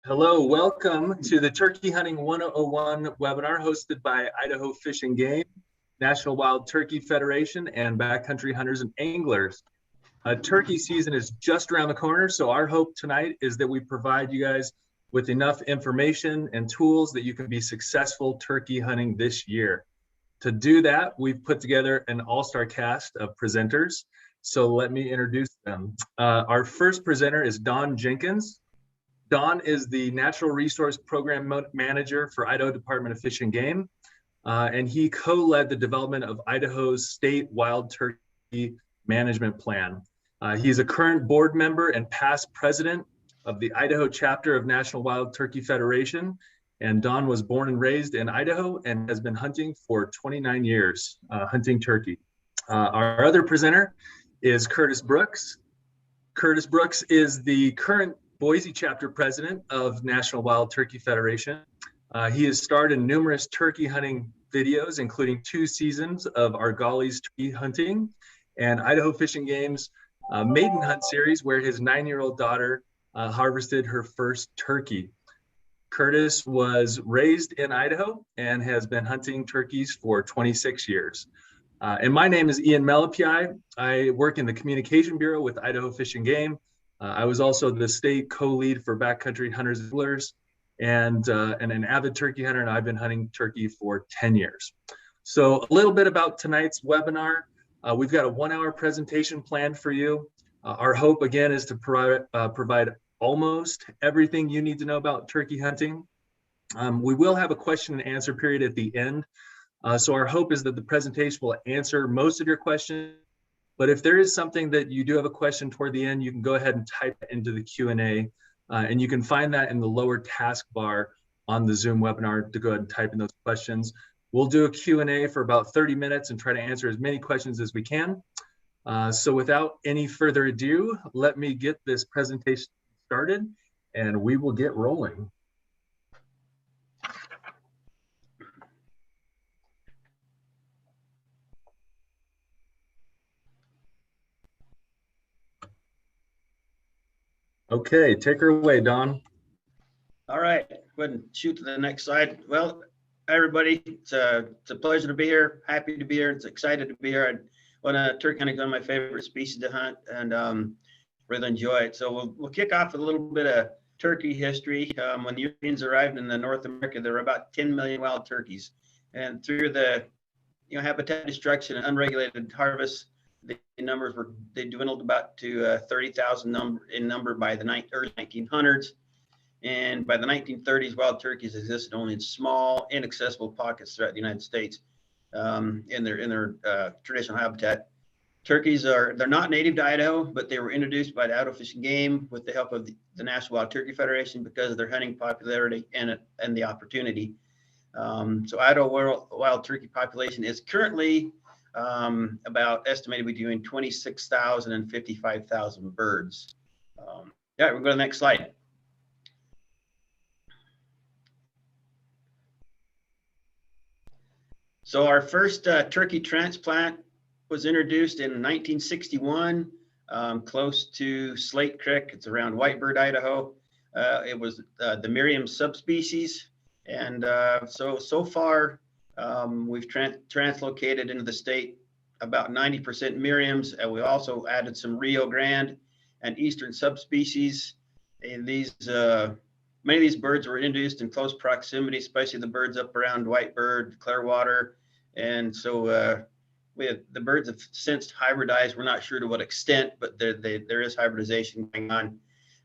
Hello, welcome to the Turkey Hunting 101 webinar hosted by Idaho Fish and Game, National Wild Turkey Federation, and Backcountry Hunters and Anglers. Turkey season is just around the corner, so our hope tonight is that we provide you guys with enough information and tools that you can be successful turkey hunting this year. To do that, we've put together an all-star cast of presenters, so let me introduce them. Our first presenter is Don Jenkins. Don is the Natural Resource Program Manager for Idaho Department of Fish and Game, and he co-led the development of Idaho's State Wild Turkey Management Plan. He's a current board member and past president of the Idaho chapter of National Wild Turkey Federation, and Don was born and raised in Idaho and has been hunting for 29 years, hunting turkey. Our other presenter is Curtis Brooks. Curtis Brooks is the current Boise chapter president of National Wild Turkey Federation. He has starred in numerous turkey hunting videos, including 2 seasons of Argali's Turkey Hunting and Idaho Fish and Game's Maiden Hunt series, where his 9-year-old daughter harvested her first turkey. Curtis was raised in Idaho and has been hunting turkeys for 26 years. And my name is Ian Malapai. I work in the Communication Bureau with Idaho Fish and Game. I was also the state co-lead for Backcountry Hunters and Anglers and an avid turkey hunter, and I've been hunting turkey for 10 years. So a little bit about tonight's webinar. We've got a 1-hour presentation planned for you. Our hope, again, is to provide almost everything you need to know about turkey hunting. We will have a question and answer period at the end. So our hope is that the presentation will answer most of your questions. But if there is something that you do have a question toward the end, you can go ahead and type it into the Q&A, and you can find that in the lower taskbar on the Zoom webinar to go ahead and type in those questions. We'll do a Q&A for about 30 minutes and try to answer as many questions as we can. So without any further ado, let me get this presentation started and we will get rolling. Okay, take her away, Don. All right, go ahead and shoot to the next slide. Well, everybody, it's a pleasure to be here. Happy to be here. It's excited to be here. Turkey hunting is one of my favorite species to hunt, and really enjoy it. So we'll kick off with a little bit of turkey history. When the Europeans arrived in North America, there were about 10 million wild turkeys, and through the habitat destruction and unregulated harvests, the numbers they dwindled about to 30,000 in number by the early 1900s. And by the 1930s, wild turkeys existed only in small, inaccessible pockets throughout the United States in their traditional habitat. Turkeys they're not native to Idaho, but they were introduced by the Idaho Fish and Game with the help of the National Wild Turkey Federation because of their hunting popularity and the opportunity. So Idaho wild turkey population is currently about estimated between 26,000 and 55,000 birds. Yeah, we'll go to the next slide. So our first turkey transplant was introduced in 1961, close to Slate Creek. It's around Whitebird, Idaho. It was the Miriam subspecies. And so far, we've translocated into the state about 90% Miriams, and we also added some Rio Grande and Eastern subspecies. And many of these birds were introduced in close proximity, especially the birds up around Whitebird, Clearwater, and so the birds have since hybridized. We're not sure to what extent, but there is hybridization going on.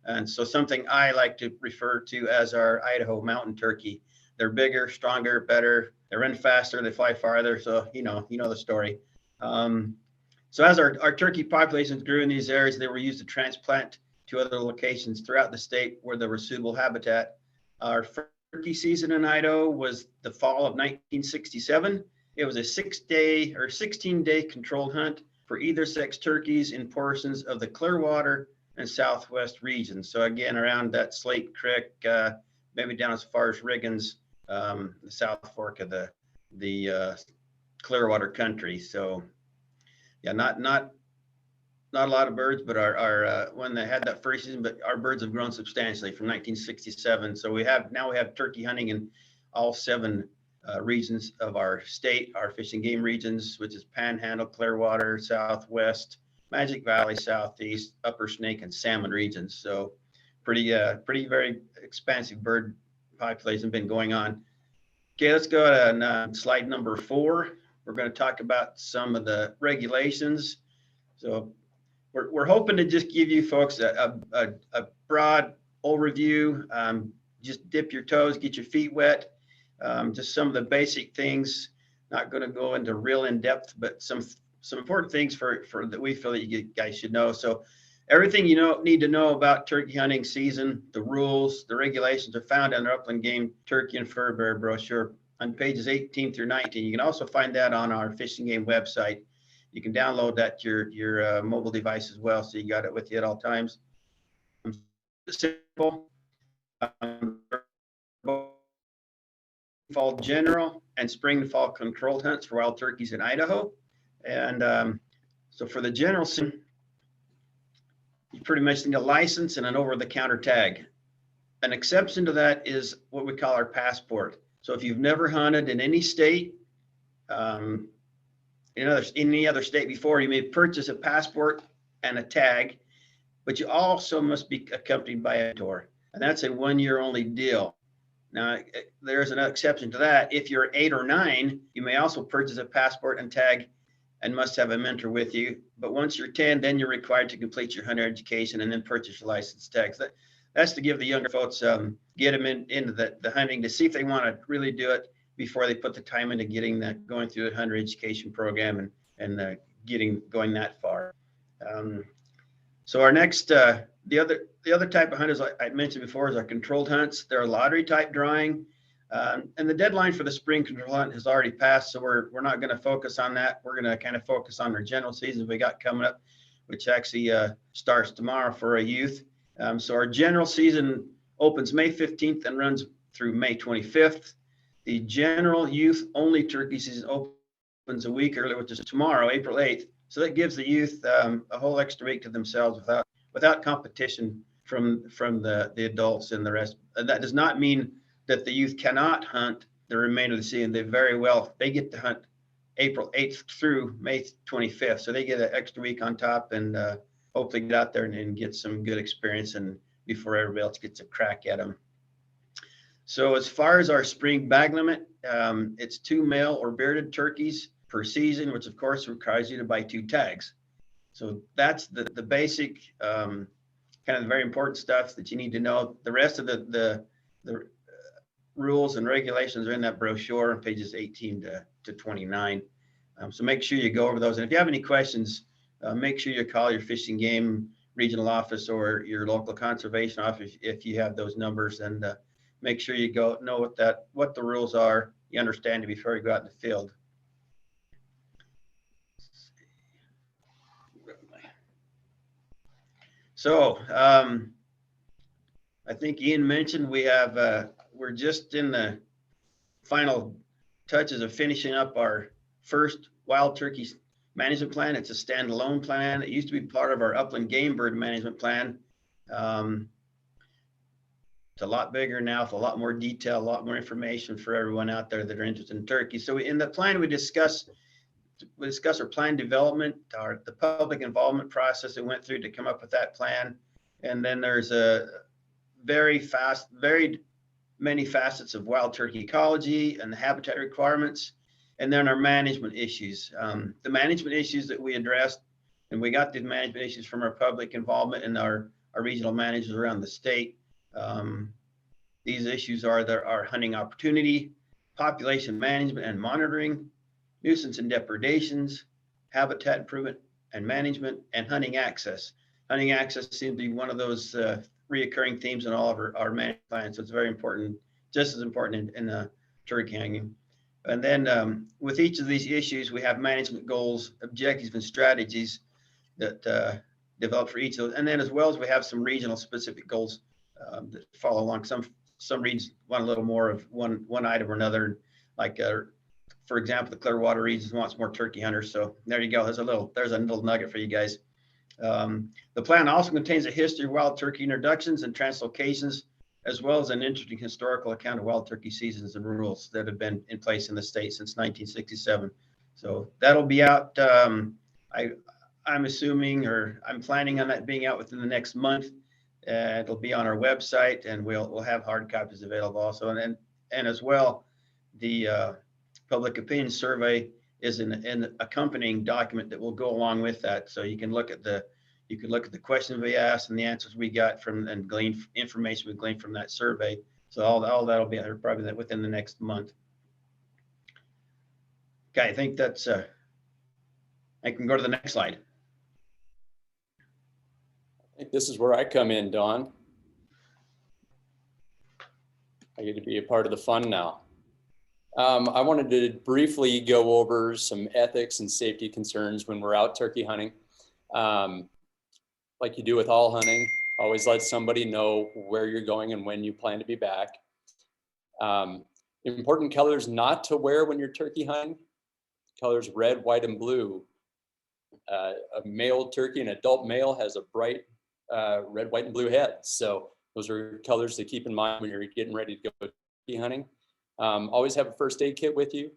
And so something I like to refer to as our Idaho mountain turkey. They're bigger, stronger, better. They run faster. They fly farther. So you know the story. So as our turkey populations grew in these areas, they were used to transplant to other locations throughout the state where there was suitable habitat. Our turkey season in Idaho was the fall of 1967. It was a 6-day or 16-day controlled hunt for either sex turkeys in portions of the Clearwater and Southwest regions. So again, around that Slate Creek, maybe down as far as Riggins, the South Fork of the Clearwater country. So yeah, not not a lot of birds, but our when they had that first season, but our birds have grown substantially from 1967. So we have turkey hunting in all 7 regions of our state, our fish and game regions, which is Panhandle, Clearwater, Southwest, Magic Valley, Southeast, Upper Snake, and Salmon regions. So pretty very expansive bird population been going on. Okay, let's go to slide number 4. We're going to talk about some of the regulations. So we're hoping to just give you folks a broad overview. Just dip your toes, get your feet wet. Just some of the basic things. Not going to go into real in depth, but some important things for that we feel that you guys should know. So everything you need to know about turkey hunting season, the rules, the regulations are found in our Upland Game Turkey and Fur Bear brochure on pages 18 through 19. You can also find that on our Fish and Game website. You can download that to your mobile device as well, so you got it with you at all times. Simple. Fall general and spring to fall controlled hunts for wild turkeys in Idaho. And so for the general season, you pretty much need a license and an over-the-counter tag. An exception to that is what we call our passport. So if you've never hunted in any state, in any other state before, you may purchase a passport and a tag, but you also must be accompanied by a mentor, and that's a 1-year only deal. Now, there's an exception to that. If you're 8 or 9, you may also purchase a passport and tag and must have a mentor with you. But once you're 10, then you're required to complete your hunter education and then purchase your license tags. That's to give the younger folks, get them into the hunting to see if they want to really do it before they put the time into going through the hunter education program and going that far. So our next, the other type of hunt, as I mentioned before, is our controlled hunts. They're a lottery type drawing, and the deadline for the spring control hunt has already passed, so we're not going to focus on that. We're going to kind of focus on our general season we got coming up, which actually starts tomorrow for a youth. So our general season opens May 15th and runs through May 25th. The general youth only turkey season opens a week earlier, which is tomorrow, April 8th. So that gives the youth a whole extra week to themselves without competition from the adults and the rest. And that does not mean that the youth cannot hunt the remainder of the season. They get to hunt April 8th through May 25th. So they get an extra week on top and hopefully get out there and get some good experience and before everybody else gets a crack at them. So as far as our spring bag limit, it's 2 male or bearded turkeys per season, which of course requires you to buy 2 tags. So that's the basic, kind of the very important stuff that you need to know. The rest of the rules and regulations are in that brochure on pages 18 to 29. So make sure you go over those. And if you have any questions, make sure you call your Fish and Game regional office or your local conservation office if you have those numbers, and make sure you know what the rules are, you understand it before you go out in the field. So I think Ian mentioned we're just in the final touches of finishing up our first wild turkey management plan. It's a standalone plan. It used to be part of our upland game bird management plan. It's a lot bigger now, with a lot more detail, a lot more information for everyone out there that are interested in turkey. So in the plan, we discuss our plan development, the public involvement process that went through to come up with that plan. And then there's a very many facets of wild turkey ecology and the habitat requirements. And then our management issues. The management issues that we addressed, and we got these management issues from our public involvement and our regional managers around the state. These issues are our hunting opportunity, population management and monitoring, nuisance and depredations, habitat improvement and management, and hunting access. Hunting access seems to be one of those reoccurring themes in all of our management plans. So it's very important, just as important in turkey hunting. And then with each of these issues, we have management goals, objectives, and strategies that develop for each of those. And then as well as we have some regional specific goals that follow along. Some regions want a little more of one item or another. Like for example, the Clearwater region wants more turkey hunters. So there you go. There's a little nugget for you guys. The plan also contains a history of wild turkey introductions and translocations, as well as an interesting historical account of wild turkey seasons and rules that have been in place in the state since 1967. So that'll be out. I'm assuming, or I'm planning on that being out within the next month. It'll be on our website, and we'll have hard copies available also. And as well, the public opinion survey is an accompanying document that will go along with that. So you can look at the questions we asked and the answers we got from, and glean information we gleaned from that survey. So all that'll be probably within the next month. Okay, I think that's. I can go to the next slide. I think this is where I come in, Don. I get to be a part of the fun now. I wanted to briefly go over some ethics and safety concerns when we're out turkey hunting. Like you do with all hunting, always let somebody know where you're going and when you plan to be back. Important colors not to wear when you're turkey hunting: colors red, white, and blue. A male turkey, an adult male, has a bright red, white, and blue head. So those are colors to keep in mind when you're getting ready to go turkey hunting. Always have a first aid kit with you.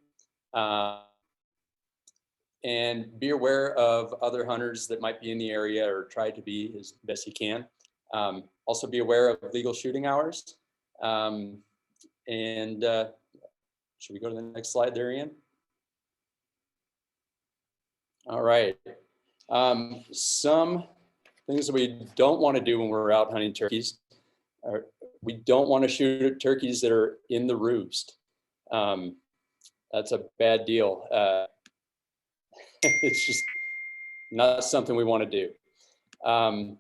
And be aware of other hunters that might be in the area, or try to be as best you can. Also be aware of legal shooting hours. Should we go to the next slide there, Ian? All right. Some things that we don't want to do when we're out hunting turkeys are, we don't want to shoot at turkeys that are in the roost. That's a bad deal. It's just not something we want to do.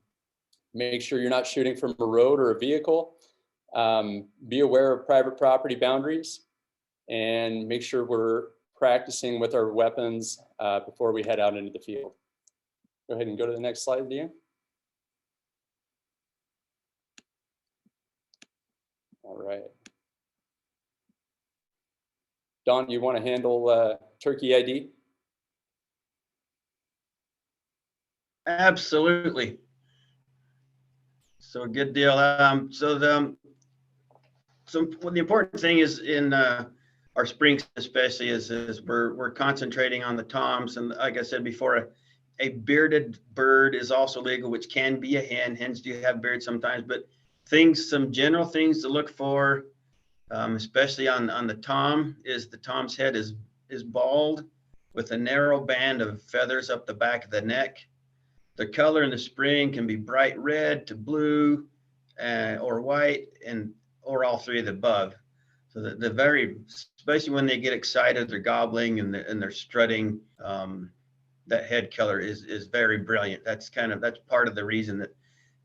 Make sure you're not shooting from a road or a vehicle. Be aware of private property boundaries, and make sure we're practicing with our weapons before we head out into the field. Go ahead and go to the next slide, Dean. All right. Don, you want to handle turkey ID? Absolutely. So good deal. So the important thing is in our springs, especially, is we're concentrating on the toms, and like I said before, a bearded bird is also legal, which can be a hen. Hens do have beards sometimes, but some general things to look for, especially on the tom, is the tom's head is bald with a narrow band of feathers up the back of the neck. The color in the spring can be bright red to blue or white, or all three of the above. So especially when they get excited, they're gobbling and they're strutting. That head color is very brilliant. That's part of the reason that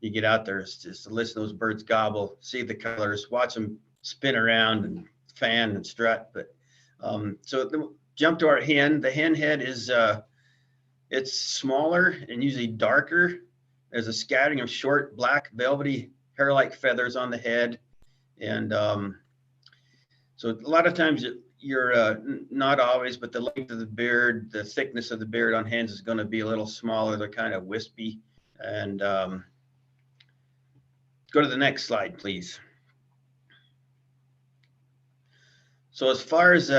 you get out there, is just to listen to those birds gobble, see the colors, watch them spin around and fan and strut. But jump to our hen. The hen head is it's smaller and usually darker. There's a scattering of short, black, velvety, hair-like feathers on the head. And so a lot of times you're not always, but the length of the beard, the thickness of the beard on hens is going to be a little smaller. They're kind of wispy. And go to the next slide, please. So as far as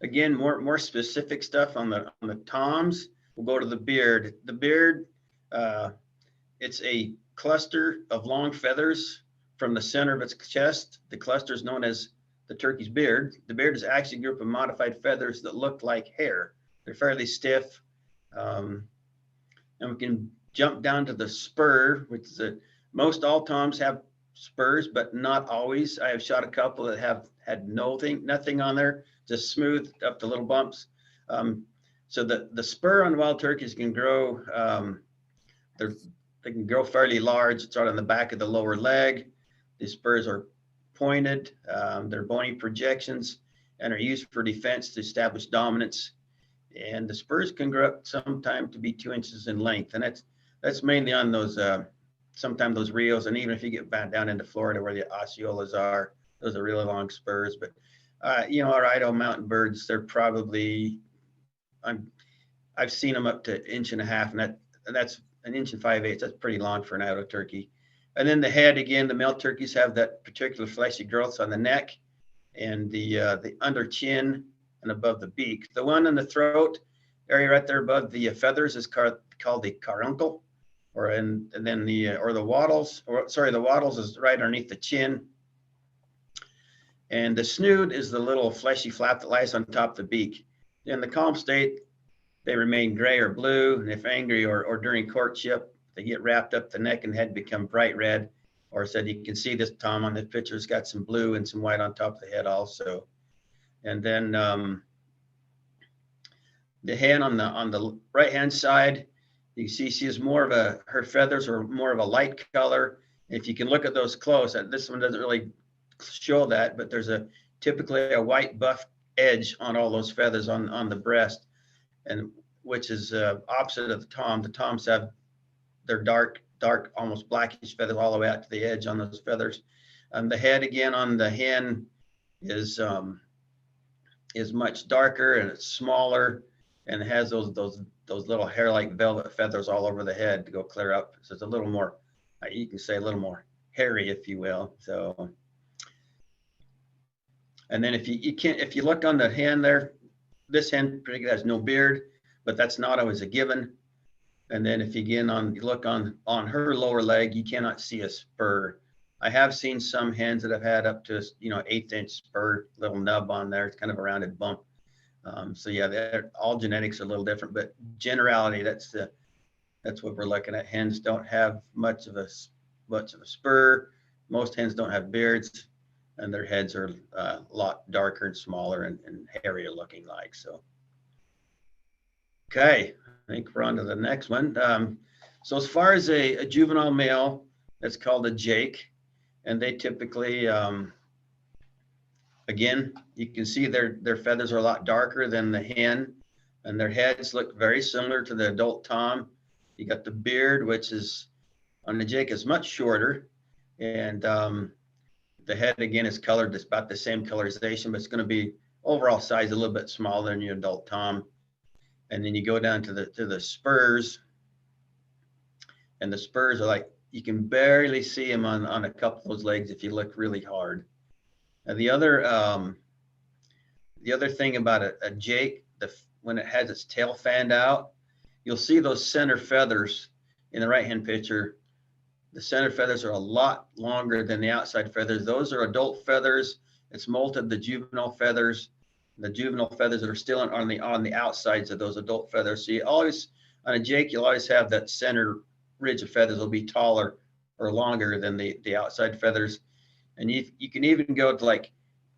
again, more specific stuff on the toms, we'll go to the beard. The beard, it's a cluster of long feathers from the center of its chest. The cluster is known as the turkey's beard. The beard is actually a group of modified feathers that look like hair. They're fairly stiff. And we can jump down to the spur, which is most all toms have spurs, but not always. I have shot a couple that have had nothing on there, just smooth up the little bumps. So the spur on wild turkeys can grow. They can grow fairly large. It's right on the back of the lower leg. The spurs are pointed. They're bony projections and are used for defense to establish dominance. And the spurs can grow up sometime to be 2 inches in length. And that's mainly on those, sometimes those reels. And even if you get back down into Florida where the Osceolas are, those are really long spurs. But, our Idaho mountain birds, they're probably, I've seen them up to 1.5 inches, and an inch and 5/8. That's pretty long for an Idaho turkey. And then the head, again, the male turkeys have that particular fleshy growth on the neck and the under chin and above the beak. The one in the throat area right there above the feathers is called the caruncle, and then the wattles, the wattles is right underneath the chin. And the snoot is the little fleshy flap that lies on top of the beak. In the calm state, they remain gray or blue, and if angry or during courtship, they get wrapped up the neck and head become bright red. Or said, you can see this Tom on the picture, it's got some blue and some white on top of the head also. And then the hen on the right hand side, you see she is more of her feathers are more of a light color. If you can look at those close, this one doesn't really show that, but there's typically a white buff edge on all those feathers on the breast, and which is opposite of the tom. The toms have their dark, almost blackish feathers all the way out to the edge on those feathers. The head again on the hen is much darker and it's smaller and has those little hair-like velvet feathers all over the head to go clear up. So it's a little more, you can say a little more hairy, if you will. So, and then if you look on the hen there, this hen particularly has no beard, but that's not always a given. And then if you look on her lower leg, you cannot see a spur. I have seen some hens that have had up to 1/8 inch spur, little nub on there. It's kind of a rounded bump. So yeah, all genetics are a little different, but generality, that's what we're looking at. Hens don't have much of a spur. Most hens don't have beards, and their heads are a lot darker and smaller and hairier looking like. So, okay, I think we're on to the next one. So as far as a juvenile male, that's called a Jake, and they typically, again, you can see their feathers are a lot darker than the hen, and their heads look very similar to the adult tom. You got the beard, which is on the Jake is much shorter, and the head again is colored. It's about the same colorization, but it's going to be overall size a little bit smaller than your adult tom. And then you go down to the spurs, and the spurs are like, you can barely see them on a couple of those legs if you look really hard. And the other thing about a Jake, when it has its tail fanned out, you'll see those center feathers in the right-hand picture. The center feathers are a lot longer than the outside feathers. Those are adult feathers. It's molted the juvenile feathers. The juvenile feathers that are still on the outsides of those adult feathers. So you always, on a Jake, you'll always have that center ridge of feathers will be taller or longer than the outside feathers. And you can even go to like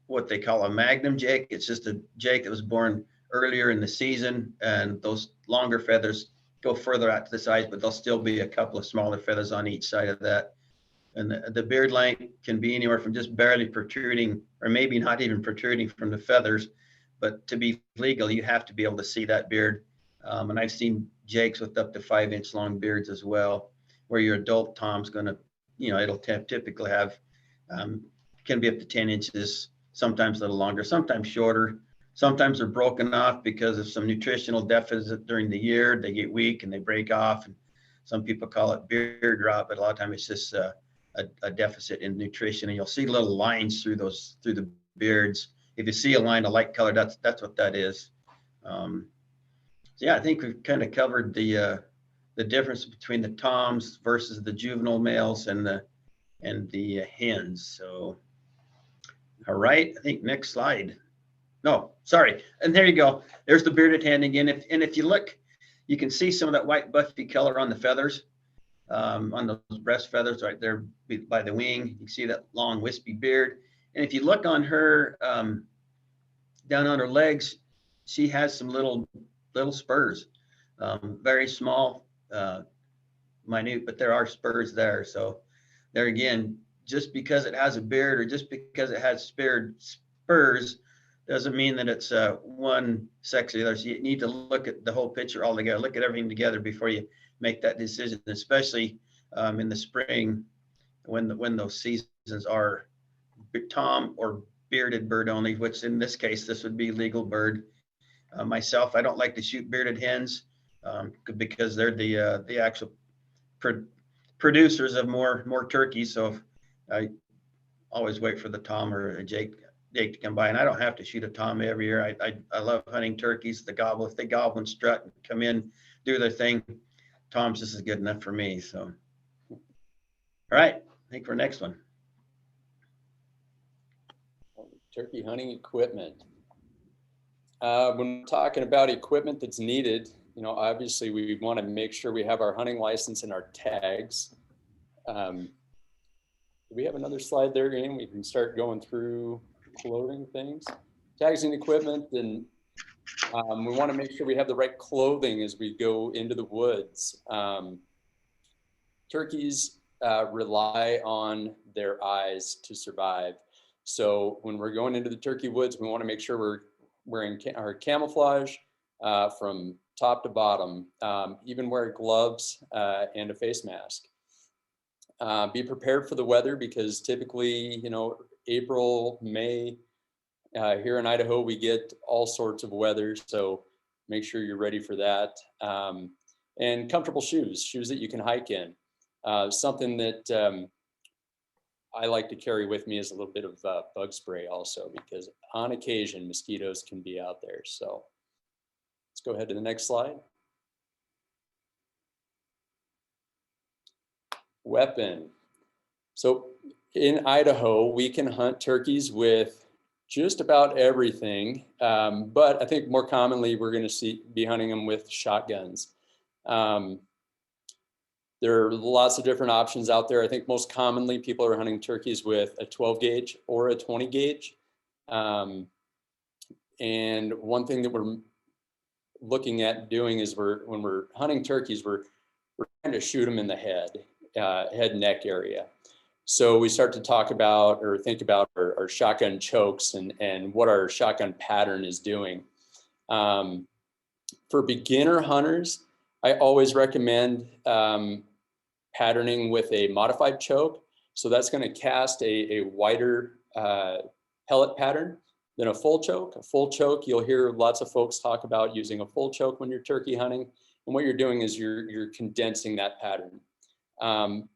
what they call a magnum Jake. It's just a Jake that was born earlier in the season, and those longer feathers go further out to the sides, but there'll still be a couple of smaller feathers on each side of that. And the beard length can be anywhere from just barely protruding, or maybe not even protruding from the feathers. But to be legal, you have to be able to see that beard. And I've seen Jakes with up to 5-inch long beards as well, where your adult tom's going to, it'll typically have, can be up to 10 inches, sometimes a little longer, sometimes shorter. Sometimes they're broken off because of some nutritional deficit during the year. They get weak and they break off. And some people call it beard rot, but a lot of times it's just a deficit in nutrition. And you'll see little lines through the beards. If you see a line of light color, that's what that is. So yeah, I think we've kind of covered the difference between the toms versus the juvenile males and the hens. So, all right, I think next slide. No, sorry. And there you go. There's the bearded hen again. If you look, you can see some of that white buffy color on the feathers, on those breast feathers right there by the wing. You can see that long wispy beard. And if you look on her, down on her legs, she has some little spurs, very small, minute, but there are spurs there. So there again, just because it has a beard or just because it has spurs doesn't mean that it's one sex or the other. So you need to look at the whole picture all together, look at everything together before you make that decision, especially in the spring when those seasons are tom or bearded bird only, which in this case, this would be legal bird. Myself, I don't like to shoot bearded hens because they're the actual producers of more turkeys. So I always wait for the Tom or a Jake to come by, and I don't have to shoot a Tom every year. I love hunting turkeys. If they gobble and strut and come in, do their thing, Tom's just as good enough for me. So, all right, I think for next one. Turkey hunting equipment. When we're talking about equipment that's needed, you know, obviously we want to make sure we have our hunting license and our tags. Do we have another slide there, Ian? We can start going through clothing things. Tags and equipment, and we want to make sure we have the right clothing as we go into the woods. Turkeys rely on their eyes to survive. So when we're going into the turkey woods, we want to make sure we're wearing our camouflage from top to bottom, even wear gloves and a face mask. Be prepared for the weather, because typically, you know, April, May, here in Idaho, we get all sorts of weather. So make sure you're ready for that. And comfortable shoes that you can hike in. Something that I like to carry with me is a little bit of bug spray also, because on occasion mosquitoes can be out there. So let's go ahead to the next slide. Weapon. So in Idaho, we can hunt turkeys with just about everything, but I think more commonly we're going to be hunting them with shotguns. There are lots of different options out there. I think most commonly people are hunting turkeys with a 12 gauge or a 20 gauge. And one thing that we're looking at doing is when we're hunting turkeys, we're trying to shoot them in the head and neck area. So we start to talk about or think about our shotgun chokes and what our shotgun pattern is doing. For beginner hunters, I always recommend patterning with a modified choke. So that's going to cast a wider pellet pattern than a full choke. A full choke, you'll hear lots of folks talk about using a full choke when you're turkey hunting. And what you're doing is you're condensing that pattern.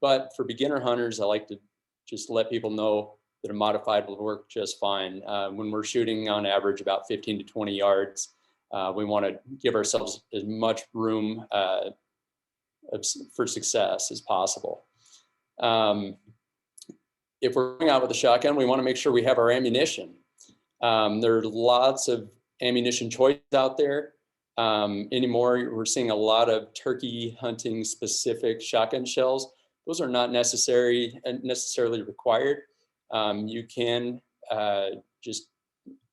But for beginner hunters, I like to just let people know that a modified will work just fine. When we're shooting on average about 15 to 20 yards, we want to give ourselves as much room for success as possible. If we're going out with a shotgun, we want to make sure we have our ammunition. There are lots of ammunition choices out there. Anymore, we're seeing a lot of turkey hunting specific shotgun shells. Those are not necessarily required. You can just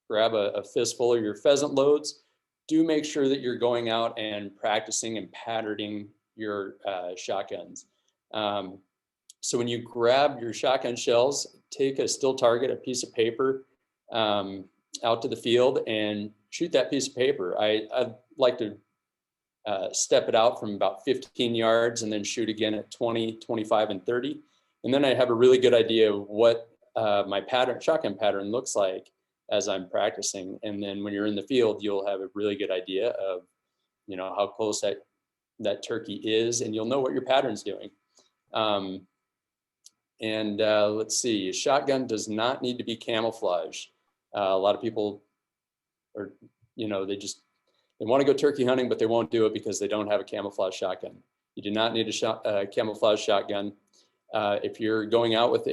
grab a fistful of your pheasant loads. Do make sure that you're going out and practicing and patterning your shotguns. So when you grab your shotgun shells, take a still target, a piece of paper, out to the field and shoot that piece of paper. I like to step it out from about 15 yards and then shoot again at 20, 25, and 30. And then I have a really good idea of what my shotgun pattern looks like as I'm practicing. And then when you're in the field, you'll have a really good idea of, you know, how close that turkey is, and you'll know what your pattern's doing. Let's see, a shotgun does not need to be camouflaged. A lot of people are, you know, they want to go turkey hunting, but they won't do it because they don't have a camouflage shotgun. You do not need a camouflage shotgun. If you're going out with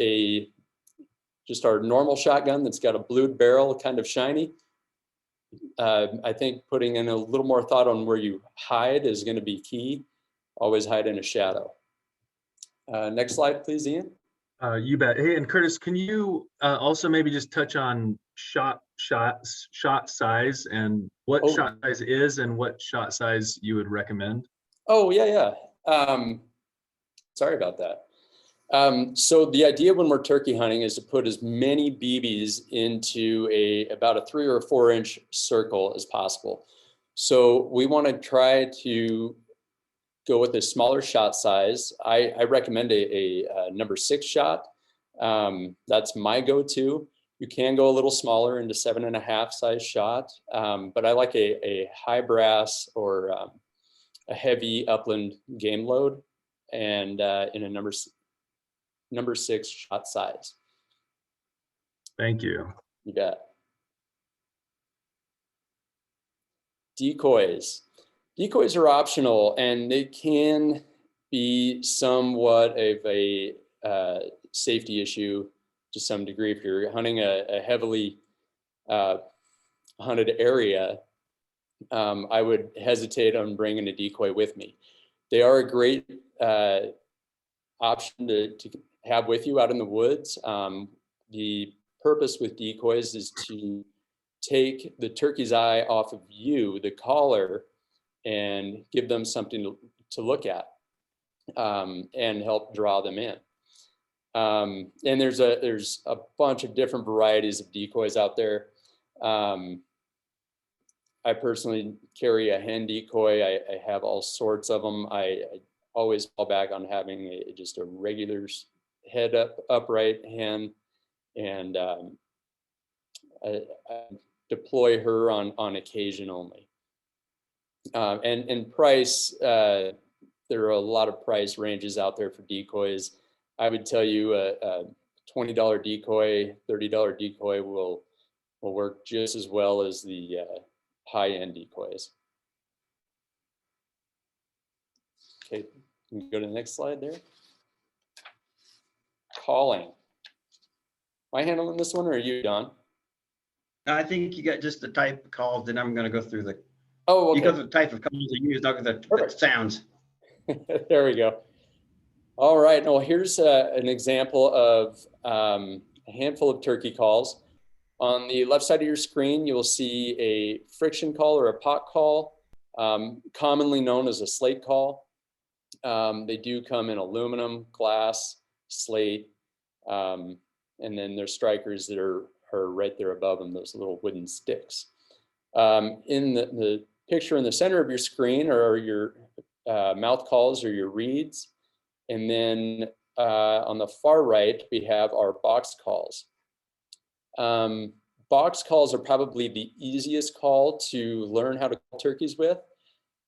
just our normal shotgun that's got a blued barrel, kind of shiny, I think putting in a little more thought on where you hide is going to be key. Always hide in a shadow. Next slide, please, Ian. You bet. Hey, and Curtis, can you also maybe just touch on shot size and what shot size is and what shot size you would recommend? Oh, yeah. Sorry about that. So the idea when we're turkey hunting is to put as many BBs into about a 3 or 4 inch circle as possible. So we want to try to go with a smaller shot size. I recommend a number 6 shot. That's my go-to. You can go a little smaller into 7.5 size shot, but I like a high brass or a heavy upland game load and in a number 6 shot size. Thank you. You bet. Decoys. Decoys are optional, and they can be somewhat of a safety issue to some degree. If you're hunting a heavily hunted area, I would hesitate on bringing a decoy with me. They are a great option to have with you out in the woods. The purpose with decoys is to take the turkey's eye off of you, the caller, and give them something to look at, and help draw them in. And there's a bunch of different varieties of decoys out there. I personally carry a hen decoy. I have all sorts of them. I always fall back on having just a regular head upright hen, and I deploy her on occasion only. And price, there are a lot of price ranges out there for decoys. I would tell you a $20 decoy, $30 decoy will work just as well as the high-end decoys. Okay, can you go to the next slide there? Calling. Am I handling this one, or are you, Don? I think you got just the type of calls, then I'm going to go through the. Oh, okay. You go through the type of calls you use, not the sounds. There we go. All right. Well, here's an example of a handful of turkey calls. On the left side of your screen, you will see a friction call or a pot call, commonly known as a slate call. They do come in aluminum, glass, slate, and then there's strikers that are right there above them, those little wooden sticks. In the picture in the center of your screen are your mouth calls or your reeds. And then on the far right, we have our box calls. Box calls are probably the easiest call to learn how to call turkeys with,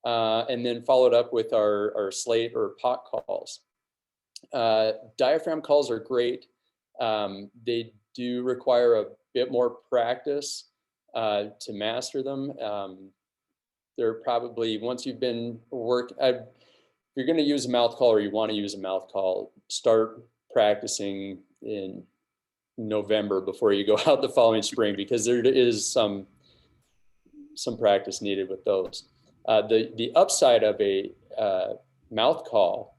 and then followed up with our slate or pot calls. Diaphragm calls are great. They do require a bit more practice to master them. They're probably, once you've been if you're going to use a mouth call or you want to use a mouth call, start practicing in November before you go out the following spring, because there is some practice needed with those. The upside of a mouth call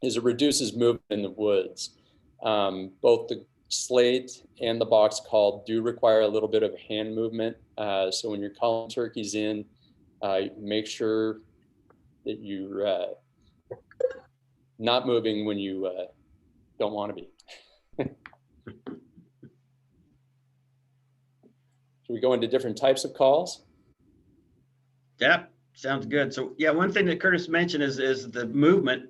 is it reduces movement in the woods. Both the slate and the box call do require a little bit of hand movement. So when you're calling turkeys in, make sure that you're not moving when you don't want to be. Should we go into different types of calls? Yeah, sounds good. So yeah, one thing that Curtis mentioned is the movement.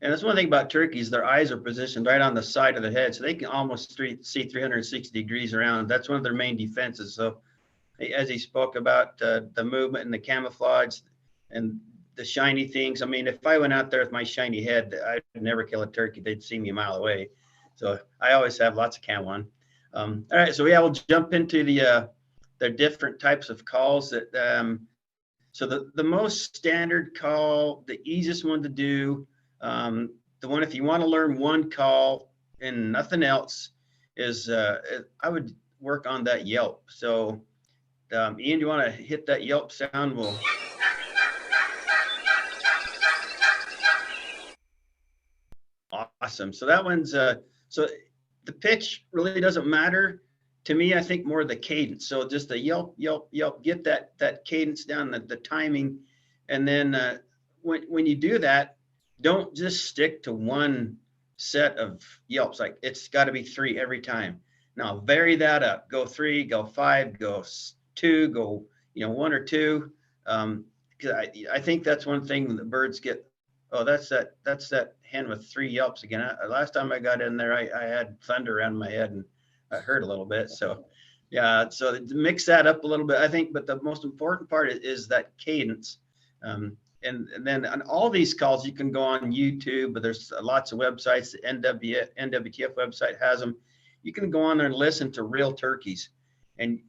And that's one thing about turkeys, their eyes are positioned right on the side of the head. So they can almost see 360 degrees around. That's one of their main defenses. So as he spoke about the movement and the camouflage and the shiny things. I mean, if I went out there with my shiny head, I'd never kill a turkey. They'd see me a mile away. So I always have lots of camo on. All right, so yeah, we'll jump into the different types of calls that. So the most standard call, the easiest one to do, the one if you want to learn one call and nothing else is I would work on that yelp. So Ian, do you want to hit that yelp sound? We'll. Awesome. So that one's so the pitch really doesn't matter to me. I think more the cadence. So just the yelp, yelp, yelp. Get that cadence down, the timing, and then when you do that, don't just stick to one set of yelps. Like it's got to be 3 every time. Now vary that up. Go 3, go 5, go 2, go 1 or 2. Because I think that's one thing the birds get. Oh, that's that hen with 3 yelps again. Last time I got in there, I had thunder around my head and I hurt a little bit. So yeah, so mix that up a little bit, I think. But the most important part is that cadence. And and then on all these calls, you can go on YouTube, but there's lots of websites. The NWTF website has them. You can go on there and listen to real turkeys, and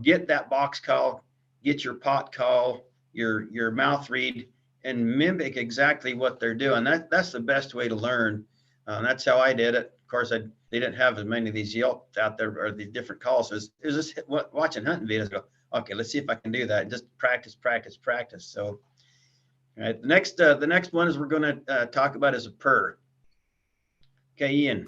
get that box call, get your pot call, your mouth read, and mimic exactly what they're doing. That's the best way to learn. That's how I did it. Of course, they didn't have as many of these Yelp out there or these different calls. So it was just watching hunting videos. Go, okay, let's see if I can do that. Just practice. So, all right, the next one is we're going to talk about is a purr. Okay, Ian.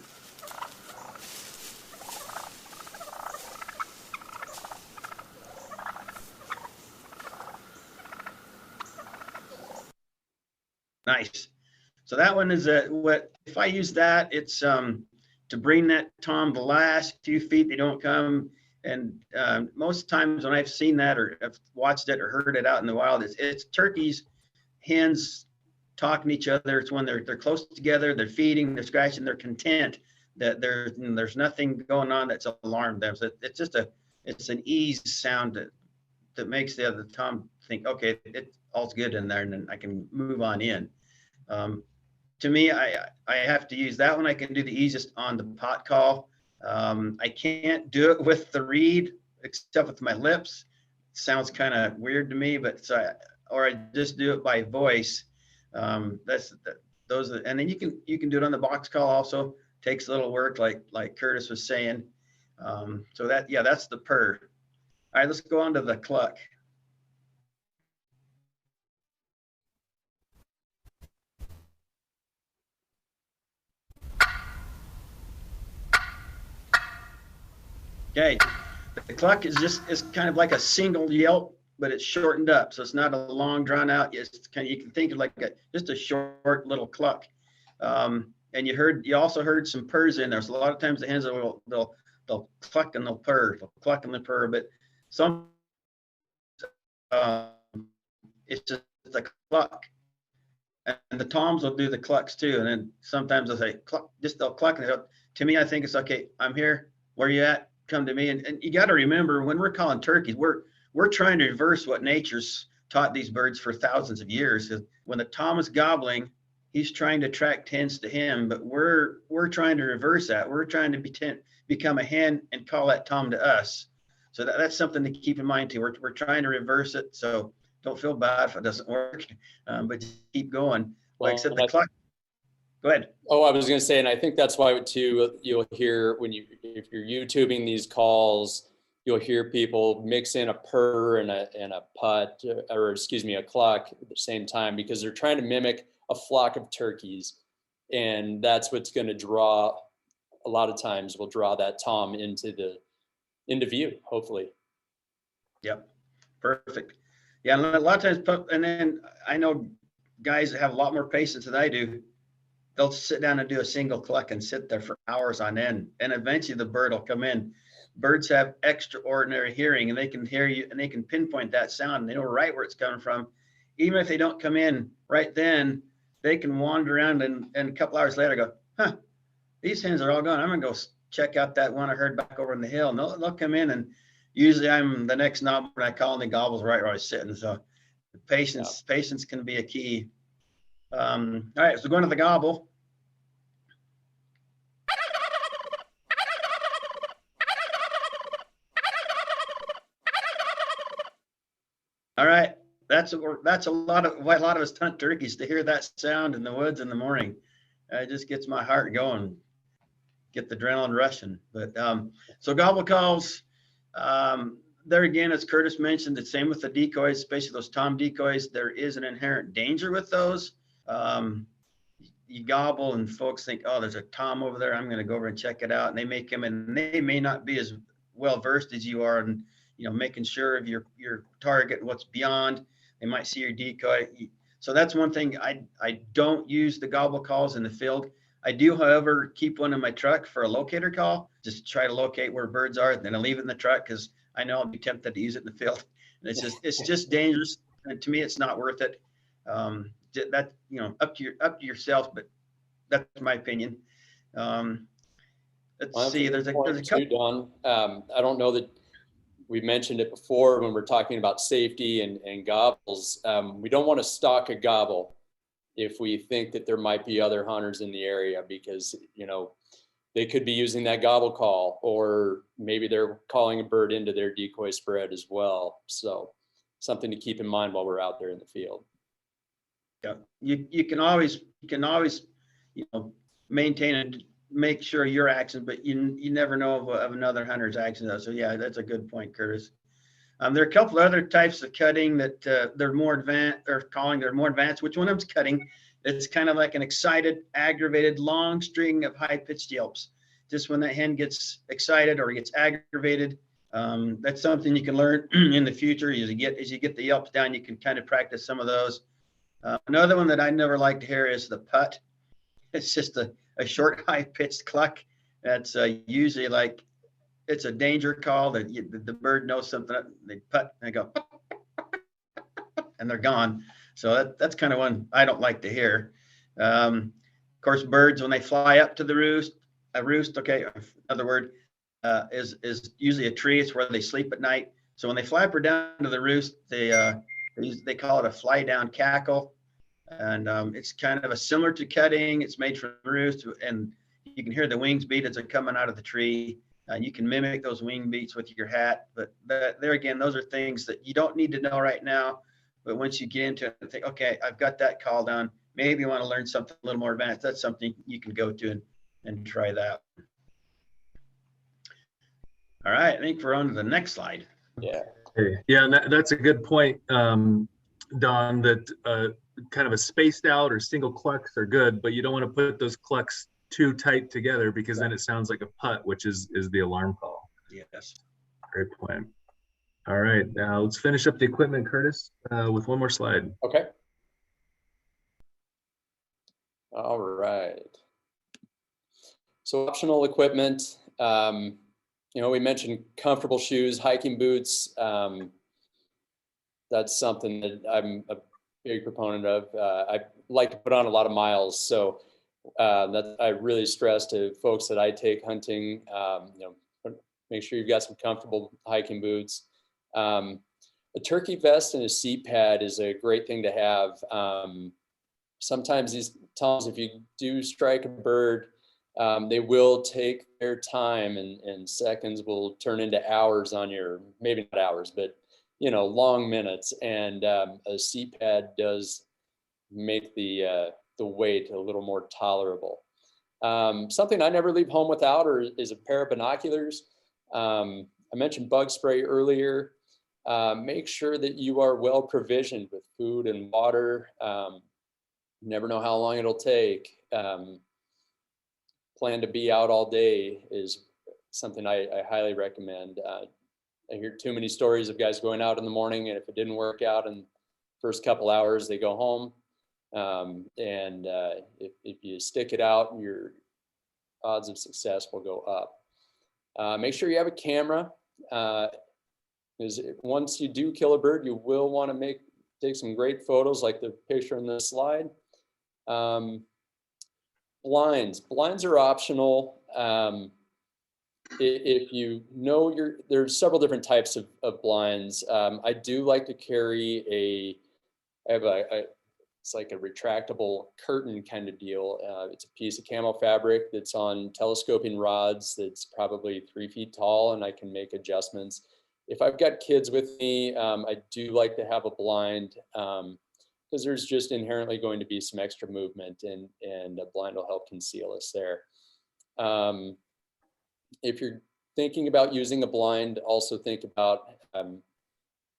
Nice. So that one is what if I use that, it's to bring that tom the last few feet, they don't come. And most times when I've seen that or I've watched it or heard it out in the wild, it's turkeys, hens talking to each other. It's when they're close together, they're feeding, they're scratching, they're content that there's nothing going on that's alarmed them. So it's just it's an ease sound that makes the other tom think, okay, all's good in there, and then I can move on in. To me, I have to use that one. I can do the easiest on the pot call. I can't do it with the reed except with my lips. It sounds kind of weird to me, but or I just do it by voice. And then you can do it on the box call also. Takes a little work, like Curtis was saying. So that's the purr. All right, let's go on to the cluck. Okay, the cluck is kind of like a single yelp, but it's shortened up, so it's not a long drawn out. It's kind of, you can think of like just a short little cluck. And you also heard some purrs in there. So a lot of times the hens they'll cluck and they'll purr, but some it's just a cluck. And the toms will do the clucks too, and then sometimes they'll say cluck, they'll cluck. And to me, I think it's okay. I'm here. Where you at? Come to me. And you got to remember, when we're calling turkeys, we're trying to reverse what nature's taught these birds for thousands of years. When the tom is gobbling, he's trying to attract hens to him, but we're trying to reverse that. We're trying to become a hen and call that tom to us. So that's something to keep in mind too. We're trying to reverse it. So don't feel bad if it doesn't work, but just keep going. Like I said, the clock. Go ahead. Oh, I was going to say, and I think that's why too, you'll hear if you're YouTubing these calls, you'll hear people mix in a purr and a putt, or excuse me, a cluck at the same time, because they're trying to mimic a flock of turkeys. And that's what's going to draw, a lot of times will draw that tom into view, hopefully. Yep. Perfect. Yeah. And a lot of times, and then I know guys that have a lot more patience than I do. They'll sit down and do a single cluck and sit there for hours on end. And eventually the bird will come in. Birds have extraordinary hearing, and they can hear you and they can pinpoint that sound, and they know right where it's coming from. Even if they don't come in right then, they can wander around and a couple hours later go, huh, these hens are all gone. I'm going to go check out that one I heard back over in the hill. And they'll come in, and usually I'm the next knob when I call, and the gobbles right where I was sitting. So patience can be a key. All right, so going to the gobble. All right, that's a lot of us hunt turkeys, to hear that sound in the woods in the morning. It just gets my heart going, get the adrenaline rushing. But so gobble calls, there again, as Curtis mentioned, the same with the decoys, especially those tom decoys. There is an inherent danger with those. You gobble and folks think, oh, there's a tom over there, I'm going to go over and check it out. And they may come in, and they may not be as well versed as you are, and making sure of your target, what's beyond. They might see your decoy. So that's one thing. I don't use the gobble calls in the field. I do, however, keep one in my truck for a locator call, just to try to locate where birds are. Then I leave it in the truck because I know I'll be tempted to use it in the field. And it's just dangerous. And to me, it's not worth it. That up to yourself, but that's my opinion. Let's see. There's a couple. Don, I don't know that we mentioned it before when we're talking about safety and gobbles. We don't want to stalk a gobble if we think that there might be other hunters in the area, because, you know, they could be using that gobble call, or maybe they're calling a bird into their decoy spread as well. So something to keep in mind while we're out there in the field. Yeah, you can always, you know, maintain and make sure your accent, but you never know of another hunter's accent. So yeah, that's a good point, Curtis. There are a couple other types of cutting that they're more advanced. They're more advanced. Which one of them's cutting? It's kind of like an excited, aggravated, long string of high-pitched yelps. Just when that hen gets excited or gets aggravated, that's something you can learn in the future. As you get the yelps down, you can kind of practice some of those. Another one that I never like to hear is the putt. It's just a short, high-pitched cluck. That's usually like, it's a danger call that the bird knows something. They putt and they go, and they're gone. So that's kind of one I don't like to hear. Of course, birds, when they fly up to the roost, okay, another word, is usually a tree. It's where they sleep at night. So when they flapper down to the roost, they call it a fly down cackle. And it's kind of similar to cutting. It's made from the roost, and you can hear the wings beat as they're coming out of the tree. You can mimic those wing beats with your hat, but there again, those are things that you don't need to know right now. But once you get into it and think, okay, I've got that call down, maybe you want to learn something a little more advanced. That's something you can go to and try that. All right, I think we're on to the next slide. Yeah. Yeah, and that's a good point, Don, that kind of a spaced out or single clucks are good, but you don't want to put those clucks too tight together, because then it sounds like a putt, which is the alarm call. Yes. Great point. All right, now let's finish up the equipment, Curtis, with one more slide. Okay. All right. So optional equipment, you know, we mentioned comfortable shoes, hiking boots. That's something that I'm a big proponent of. I like to put on a lot of miles, so that I really stress to folks that I take hunting. You know, make sure you've got some comfortable hiking boots. A turkey vest and a seat pad is a great thing to have. Sometimes these toms, if you do strike a bird, they will take their time, and seconds will turn into hours on your, maybe not hours, but, you know, long minutes. And a seat pad does make the wait a little more tolerable. Something I never leave home without is a pair of binoculars. I mentioned bug spray earlier. Make sure that you are well provisioned with food and water. You never know how long it'll take. Plan to be out all day is something I highly recommend. I hear too many stories of guys going out in the morning, and if it didn't work out in the first couple hours, they go home. If you stick it out, your odds of success will go up. Make sure you have a camera, because once you do kill a bird, you will want to take some great photos like the picture in this slide. Blinds are optional. If you know there's several different types of blinds. I do like to carry it's like a retractable curtain kind of deal. It's a piece of camel fabric that's on telescoping rods that's probably 3 feet tall, and I can make adjustments. If I've got kids with me, I do like to have a blind, because there's just inherently going to be some extra movement, and a blind will help conceal us there. If you're thinking about using a blind, also think about,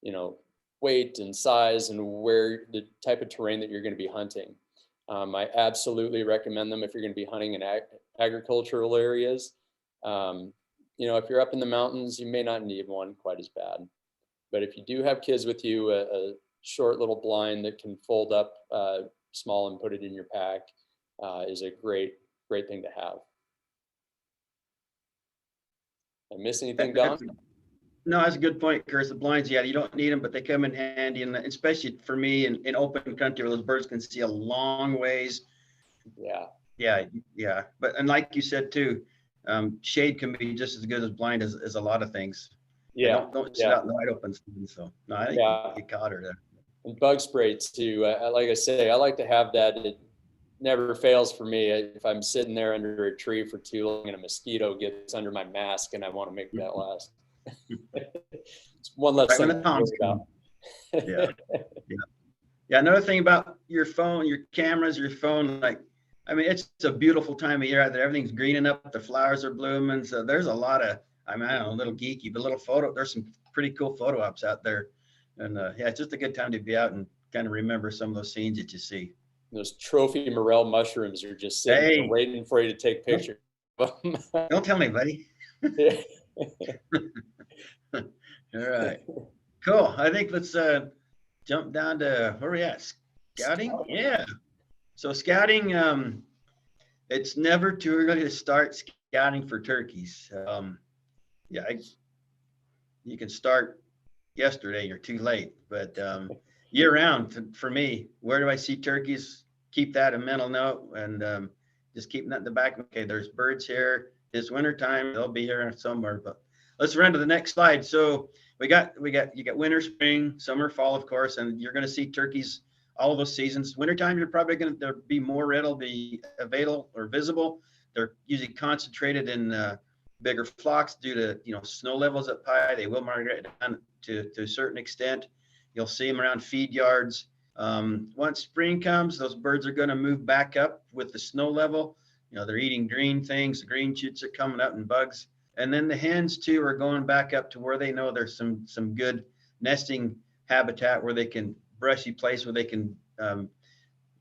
you know, weight and size and where the type of terrain that you're going to be hunting. I absolutely recommend them if you're going to be hunting in agricultural areas. You know, if you're up in the mountains, you may not need one quite as bad. But if you do have kids with you, a short little blind that can fold up small and put it in your pack is a great thing to have. Did I miss anything, Don? No, that's a good point, Chris. The blinds, yeah, you don't need them, but they come in handy, and especially for me in open country where those birds can see a long ways. Yeah. But, and like you said too, shade can be just as good as blind as a lot of things. Yeah. Don't sit out in the wide open sun. So no, I think you caught her there. And bug spray too. Like I say, I like to have that. It never fails for me. If I'm sitting there under a tree for too long and a mosquito gets under my mask and I want to make that last. It's one less thing to worry about. Yeah. Yeah. Another thing about your phone, your cameras, your phone, like, I mean, it's a beautiful time of year out there. Everything's greening up. The flowers are blooming. So there's a lot of, I don't know, a little geeky, but there's some pretty cool photo ops out there. And yeah, it's just a good time to be out and kind of remember some of those scenes that you see. Those trophy morel mushrooms are just sitting there waiting for you to take pictures. Don't tell me, buddy. All right. Cool. I think let's jump down to where we at? Scouting? Yeah. So scouting, it's never too early to start scouting for turkeys. Yeah, you can start yesterday, you're too late, but year round for me, where do I see turkeys? Keep that a mental note and just keeping that in the back. Okay, there's birds here. It's wintertime, they'll be here somewhere, but let's run to the next slide. So you got winter, spring, summer, fall, of course, and you're going to see turkeys all of those seasons. Wintertime, you're probably going to be more, it'll be available or visible. They're usually concentrated in bigger flocks due to, snow levels up high. They will migrate down to a certain extent. You'll see them around feed yards. Once spring comes, those birds are going to move back up with the snow level. They're eating green things. The green shoots are coming up and bugs. And then the hens too are going back up to where they know there's some good nesting habitat where they can brushy place where they can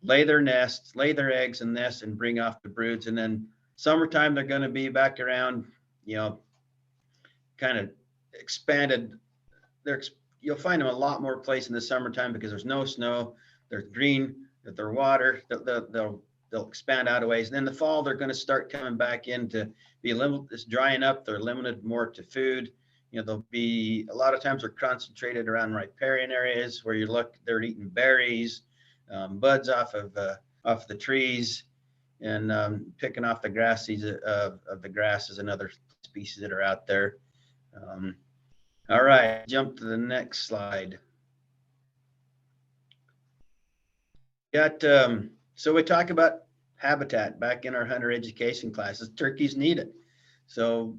lay their nests, lay their eggs and nest and bring off the broods. And then summertime, they're going to be back around, kind of expanded. You'll find them a lot more place in the summertime because there's no snow, there's green, there's water, they'll expand out of ways. And then the fall, they're going to start coming back in to be limited. It's drying up. They're limited more to food. They'll be, a lot of times they're concentrated around riparian areas where they're eating berries, buds off of the trees, and picking off the grass seeds of the grasses and other species that are out there. All right, jump to the next slide. So we talk about habitat back in our hunter education classes. Turkeys need it. So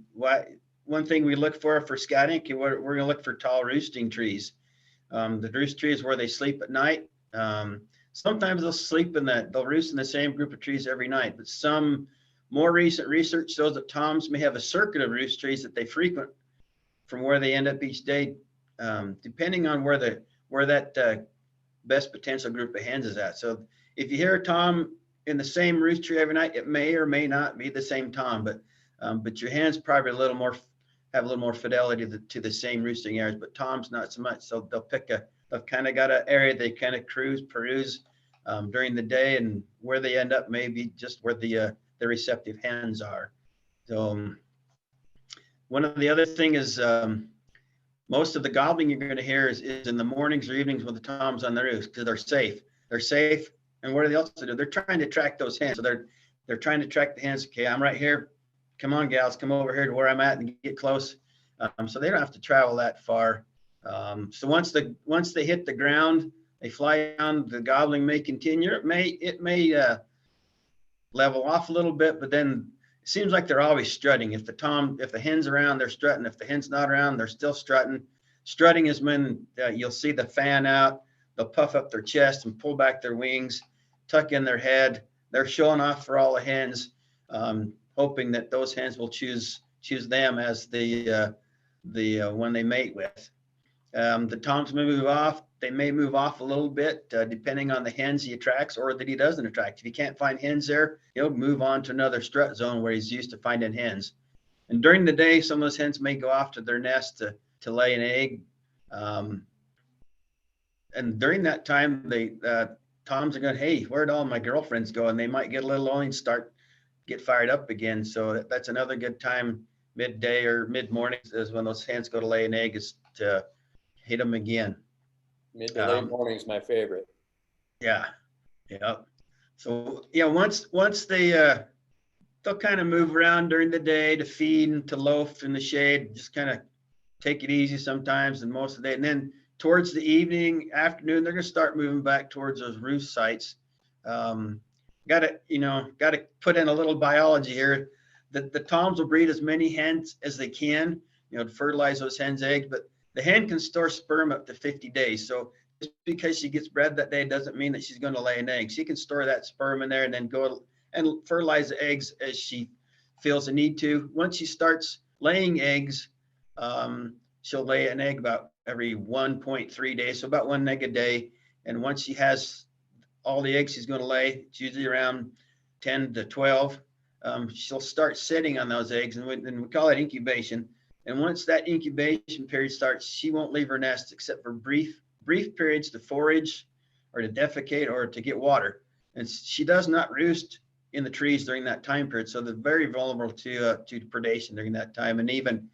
one thing we look for scouting, we're going to look for tall roosting trees. The roost tree is where they sleep at night. Sometimes they'll roost in the same group of trees every night, but some more recent research shows that toms may have a circuit of roost trees that they frequent from where they end up each day, depending on where that best potential group of hens is at. So if you hear a tom in the same roost tree every night, it may or may not be the same tom, but your hens probably have a little more fidelity to the same roosting areas, but toms not so much. So they've kind of got an area they kind of peruse during the day, and where they end up may be just where the receptive hens are. So one of the other thing is most of the gobbling you're going to hear is in the mornings or evenings with the toms on the roost because they're safe. They're safe. And what do they also do? They're trying to track those hens. So they're trying to track the hens. Okay, I'm right here. Come on, gals, come over here to where I'm at and get close. So they don't have to travel that far. So once they hit the ground, they fly down. The gobbling may continue. It may level off a little bit, but then it seems like they're always strutting. If the hen's around, they're strutting. If the hen's not around, they're still strutting. Strutting is when you'll see the fan out. They'll puff up their chest and pull back their wings, tuck in their head. They're showing off for all the hens, hoping that those hens will choose them as the one they mate with. The toms may move off. They may move off a little bit depending on the hens he attracts or that he doesn't attract. If he can't find hens there, he'll move on to another strut zone where he's used to finding hens. And during the day, some of those hens may go off to their nest to lay an egg. And during that time, toms are going, hey, where'd all my girlfriends go? And they might get a little lonely and get fired up again. So that's another good time, midday or mid-morning is when those hens go to lay an egg, is to hit them again. Mid to late morning is my favorite. Yeah. So once they'll kind of move around during the day to feed and to loaf in the shade, just kind of take it easy sometimes and most of the day. And then towards the evening, afternoon, they're going to start moving back towards those roost sites. Got to put in a little biology here. The toms will breed as many hens as they can, to fertilize those hens' eggs, but the hen can store sperm up to 50 days. So just because she gets bred that day doesn't mean that she's going to lay an egg. She can store that sperm in there and then go and fertilize the eggs as she feels the need to. Once she starts laying eggs, she'll lay an egg about every 1.3 days, so about one egg a day. And once she has all the eggs she's going to lay, it's usually around 10 to 12, she'll start sitting on those eggs, and we call it incubation. And once that incubation period starts, she won't leave her nest except for brief periods to forage or to defecate or to get water. And she does not roost in the trees during that time period, so they're very vulnerable to predation during that time. And even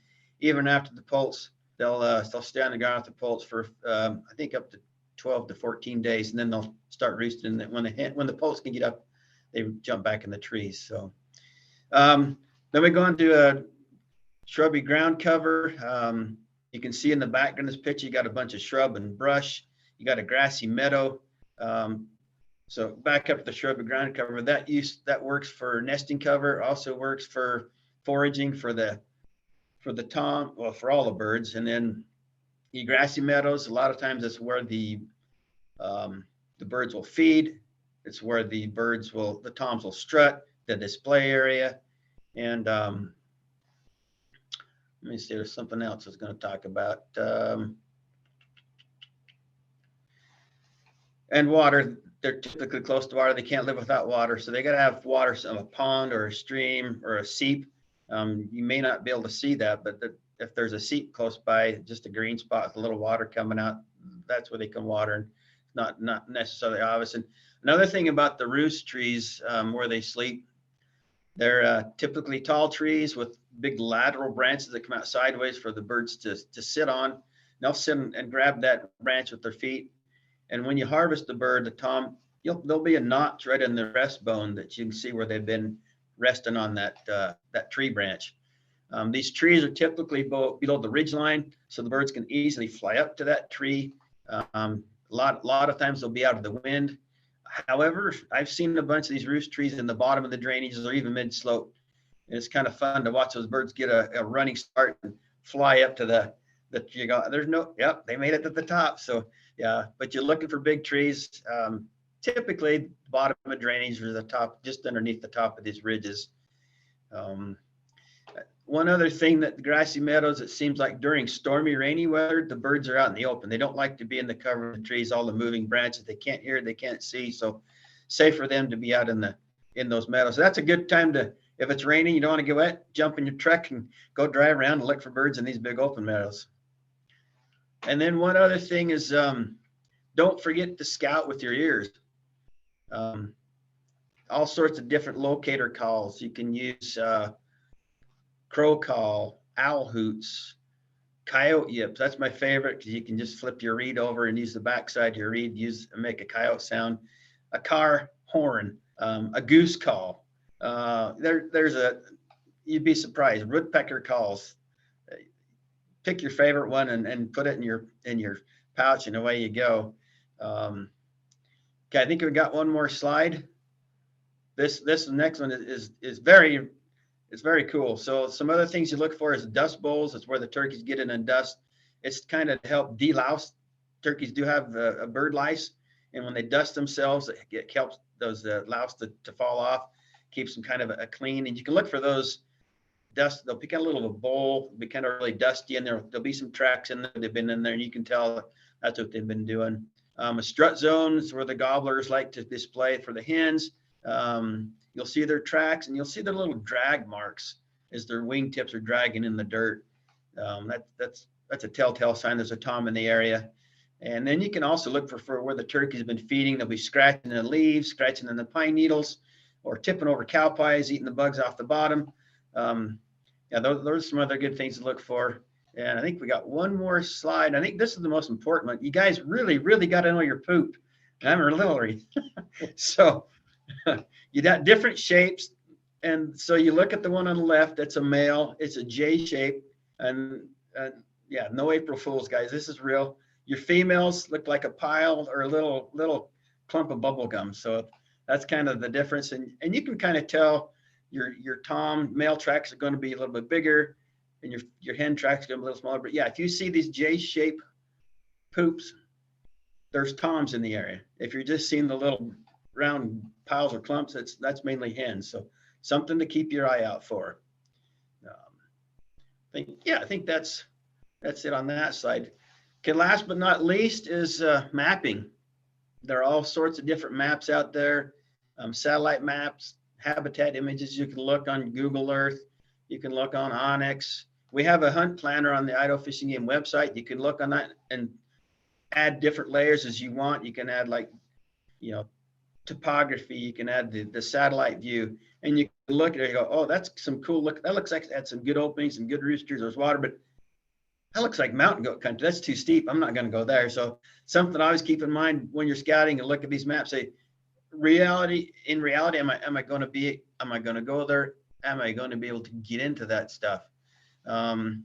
after the poults, they'll stay on the ground with the poults for I think up to 12 to 14 days, and then they'll start roosting. And when the poults can get up, they jump back in the trees. So then we go into a shrubby ground cover. You can see in the background of this picture, you got a bunch of shrub and brush. You got a grassy meadow. So back up to the shrubby ground cover. That works for nesting cover. Also works for foraging for the tom, well, for all the birds. And then the grassy meadows, a lot of times that's where the birds will feed. It's where the toms will strut, the display area. And let me see, there's something else I was going to talk about. And water, they're typically close to water. They can't live without water. So they got to have water, some a pond or a stream or a seep. You may not be able to see that, but if there's a seep close by, just a green spot with a little water coming out, that's where they can water. Not necessarily obvious. And another thing about the roost trees where they sleep, they're typically tall trees with big lateral branches that come out sideways for the birds to sit on. And they'll sit and grab that branch with their feet. And when you harvest the bird, the tom, there'll be a notch right in the rest bone that you can see where they've been resting on that tree branch. These trees are typically below the ridge line, so the birds can easily fly up to that tree. A lot of times they'll be out of the wind. However, I've seen a bunch of these roost trees in the bottom of the drainages or even mid-slope. And it's kind of fun to watch those birds get a running start and fly up to they made it to the top. So yeah, but you're looking for big trees. Typically, the bottom of drainage or the top, just underneath the top of these ridges. One other thing that the grassy meadows, it seems like during stormy, rainy weather, the birds are out in the open. They don't like to be in the cover of the trees, all the moving branches. They can't hear, they can't see. So safe for them to be out in those meadows. So that's a good time to, if it's raining, you don't want to get wet, jump in your truck and go drive around and look for birds in these big open meadows. And then one other thing is, don't forget to scout with your ears. All sorts of different locator calls. You can use crow call, owl hoots, coyote yips. That's my favorite because you can just flip your reed over and use the backside of your reed, make a coyote sound, a car horn, a goose call. You'd be surprised, woodpecker calls. Pick your favorite one and put it in your pouch, and away you go. Okay, I think we got one more slide. This next one is very cool. So some other things you look for is dust bowls. It's where the turkeys get in and dust. It's kind of to help delouse. Turkeys do have a bird lice, and when they dust themselves, it helps those louse to fall off, keeps them kind of a clean. And you can look for those dust. They'll pick out a little of a bowl, be kind of really dusty, and there'll be some tracks in there. They've been in there, and you can tell that's what they've been doing. A strut zone is where the gobblers like to display for the hens. You'll see their tracks, and you'll see their little drag marks as their wingtips are dragging in the dirt. That's a telltale sign there's a tom in the area. And then you can also look for where the turkeys have been feeding. They'll be scratching the leaves, scratching in the pine needles, or tipping over cow pies, eating the bugs off the bottom. Yeah, those are some other good things to look for. And I think we got one more slide. I think this is the most important one. You guys really, really got to know your poop. And I'm a little so you got different shapes. And so you look at the one on the left, that's a male, it's a J shape. And yeah, no April Fools, guys. This is real. Your females look like a pile or a little clump of bubble gum. So that's kind of the difference. And you can kind of tell your tom male tracks are going to be a little bit bigger, and your hen tracks are going to be a little smaller. But yeah, if you see these J-shaped poops, there's toms in the area. If you're just seeing the little round piles or clumps, that's mainly hens. So something to keep your eye out for. I think that's it on that side. Okay, last but not least is mapping. There are all sorts of different maps out there, satellite maps, habitat images. You can look on Google Earth. You can look on Onyx. We have a hunt planner on the Idaho Fish and Game website. You can look on that and add different layers as you want. You can add topography. You can add the satellite view, and you can look at it and go, oh, that's some cool look. That looks like it had some good openings, some good roosters. There's water, but that looks like mountain goat country. That's too steep. I'm not going to go there. So something I always keep in mind when you're scouting and look at these maps, say, in reality, am I going to go there? Am I going to be able to get into that stuff? Another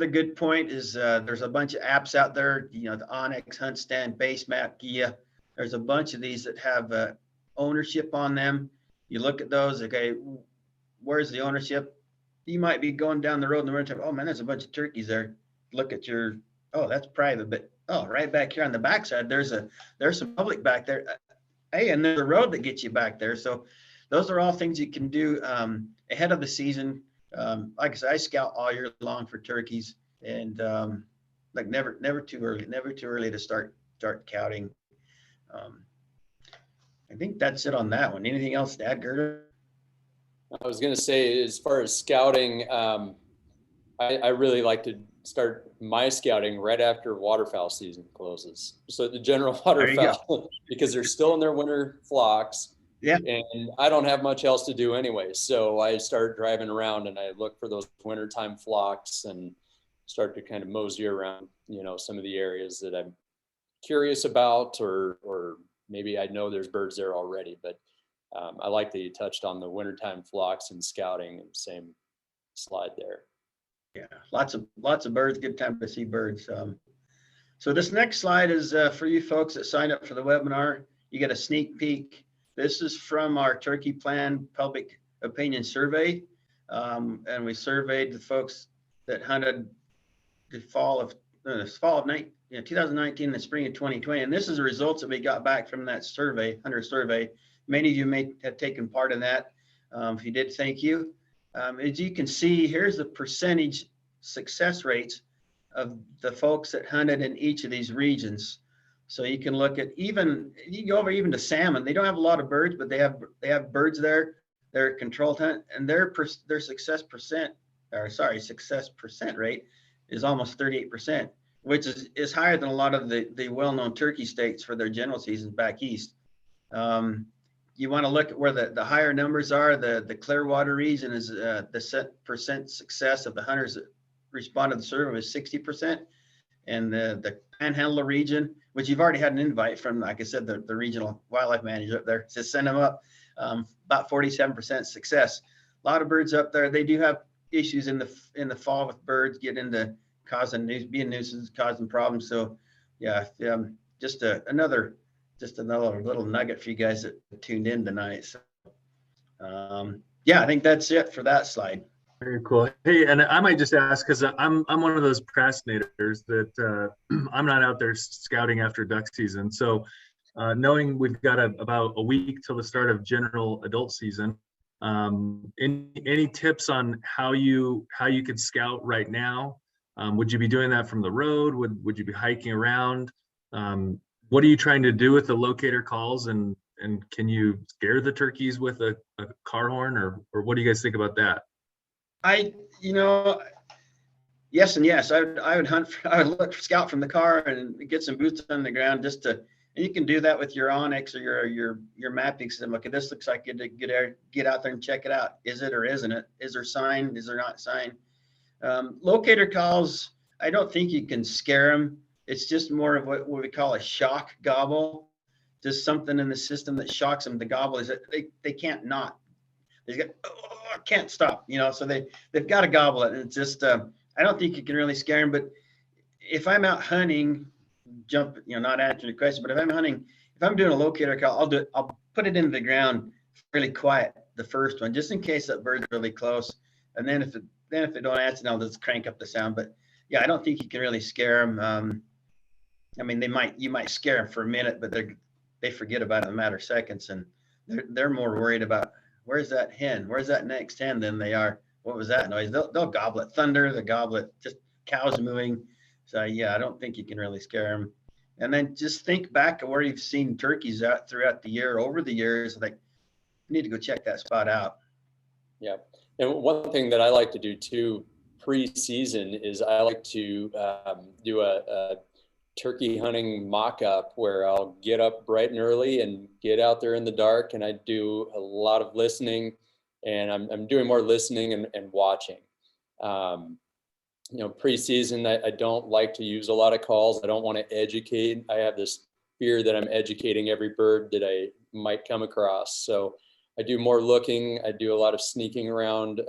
good point is there's a bunch of apps out there, the Onyx, Hunt Stand, Base Map, Gia. There's a bunch of these that have ownership on them. You look at those, okay, where's the ownership? You might be going down the road in the winter. Oh man, there's a bunch of turkeys there. Look at that's private, but right back here on the backside, there's some public back there. Hey, and there's a road that gets you back there. So those are all things you can do ahead of the season. Like I said, I scout all year long for turkeys, and never too early to start counting. I think that's it on that one. Anything else to add, Gerda? I was going to say, as far as scouting, I really like to start my scouting right after waterfowl season closes. So the general waterfowl, because they're still in their winter flocks. Yeah. And I don't have much else to do anyway. So I start driving around and I look for those wintertime flocks and start to kind of mosey around, some of the areas that I'm curious about, or maybe I know there's birds there already, but I like that you touched on the wintertime flocks and scouting in the same slide there. Yeah, lots of birds, good time to see birds. So this next slide is for you folks that signed up for the webinar. You get a sneak peek. This is from our Turkey Plan Public Opinion Survey. And we surveyed the folks that hunted the fall of 2019 and the spring of 2020. And this is the results that we got back from that survey, hunter survey. Many of you may have taken part in that. If you did, thank you. As you can see, here's the percentage success rates of the folks that hunted in each of these regions. So you can look at you can go over even to salmon. They don't have a lot of birds, but they have birds there. They're controlled hunt, and their success percent rate is almost 38%, which is higher than a lot of the well-known turkey states for their general seasons back east. You want to look at where the higher numbers are. The Clearwater region is the percent success of the hunters that responded to the survey is 60%. And the Panhandle region, which you've already had an invite from, like I said, the regional wildlife manager up there, to send them up, about 47% success. A lot of birds up there. They do have issues in the fall with birds getting into being nuisances, causing problems. So yeah, just another little nugget for you guys that tuned in tonight. So I think that's it for that slide. Very cool. Hey, and I might just ask, because I'm one of those procrastinators that I'm not out there scouting after duck season. So knowing we've got about a week till the start of general adult season, any tips on how you could scout right now? Would you be doing that from the road? Would you be hiking around? What are you trying to do with the locator calls, and can you scare the turkeys with a car horn, or what do you guys think about that? Yes and yes. I would scout from the car and get some boots on the ground and you can do that with your Onyx or your mapping system. Okay, this looks like it. Get out there and check it out. Is it or isn't it? Is there sign? Is there not sign? Locator calls, I don't think you can scare them. It's just more of what we call a shock gobble. Just something in the system that shocks them. The gobble is that they can't not. They can't stop, so they've got to gobble it. And it's just, I I don't think you can really scare them, but if I'm out hunting, not answering the question, but if I'm hunting, if I'm doing a locator call, I'll put it into the ground really quiet, the first one, just in case that bird's really close. And then if it don't answer, I'll just crank up the sound. But yeah, I don't think you can really scare them. I mean, you might scare them for a minute, but they forget about it in a matter of seconds, and they're more worried about where's that hen, where's that next hen than they are what was that noise. They'll gobble it, thunder, the goblet, just cows moving. So yeah, I don't think you can really scare them. And then just think back to where you've seen turkeys out throughout the year, over the years. Like, you need to go check that spot out. Yeah, and one thing that I like to do too pre-season is I like to do a turkey hunting mock-up where I'll get up bright and early and get out there in the dark, and I do a lot of listening, and I'm doing more listening and watching. Pre-season, I don't like to use a lot of calls. I don't want to educate. I have this fear that I'm educating every bird that I might come across. So I do more looking. I do a lot of sneaking around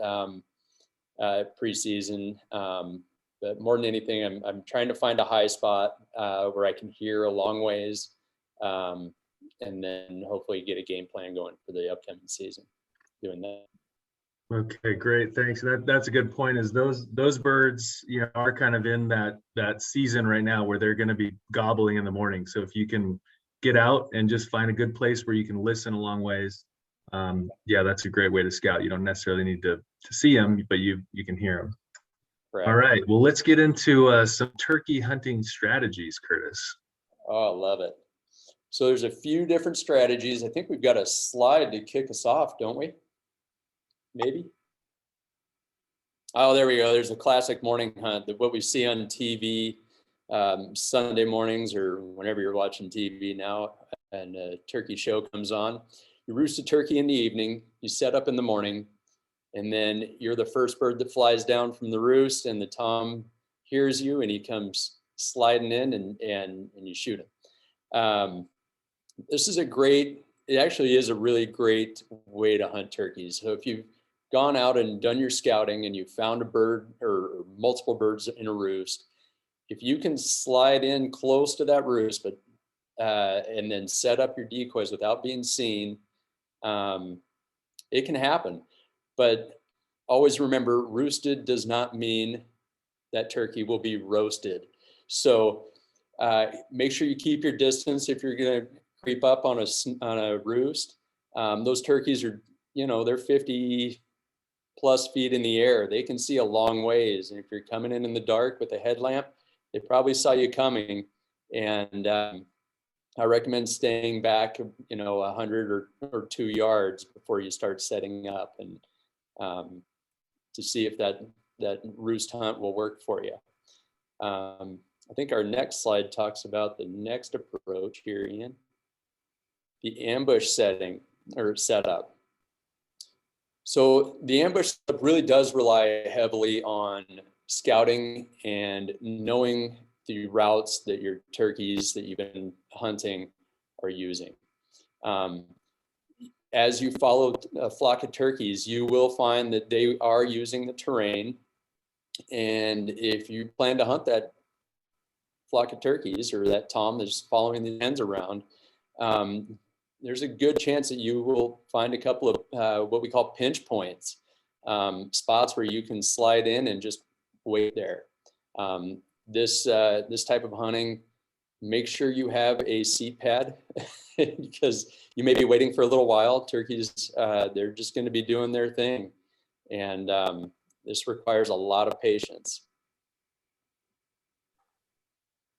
pre-season. But more than anything, I'm trying to find a high spot where I can hear a long ways, and then hopefully get a game plan going for the upcoming season. Doing that. Okay, great, thanks. That's a good point. Is those birds, are kind of in that season right now where they're going to be gobbling in the morning. So if you can get out and just find a good place where you can listen a long ways, yeah, that's a great way to scout. You don't necessarily need to see them, but you can hear them. Right. All right, well, let's get into some turkey hunting strategies, Curtis. Oh, I love it. So there's a few different strategies. I think we've got a slide to kick us off, don't we? Maybe. Oh, there we go. There's a classic morning hunt, what we see on TV Sunday mornings or whenever you're watching TV now, and a turkey show comes on. You roost a turkey in the evening, you set up in the morning, and then you're the first bird that flies down from the roost, and the tom hears you and he comes sliding in, and you shoot him. This is it actually is a really great way to hunt turkeys. So if you've gone out and done your scouting and you found a bird or multiple birds in a roost, if you can slide in close to that roost, but and then set up your decoys without being seen, it can happen. But always remember, roosted does not mean that turkey will be roasted. So make sure you keep your distance if you're going to creep up on a roost. Those turkeys are, they're 50 plus feet in the air. They can see a long ways. And if you're coming in the dark with a headlamp, they probably saw you coming. And I recommend staying back, 100 or 2 yards before you start setting up, and to see if that roost hunt will work for you. I think our next slide talks about the next approach here, Ian. The ambush setting or setup. So the ambush really does rely heavily on scouting and knowing the routes that your turkeys that you've been hunting are using. As you follow a flock of turkeys, you will find that they are using the terrain. And if you plan to hunt that flock of turkeys or that tom that's following the hens around, there's a good chance that you will find a couple of what we call pinch points, spots where you can slide in and just wait there. This type of hunting, make sure you have a seat pad because you may be waiting for a little while. Turkeys, they're just going to be doing their thing. And this requires a lot of patience.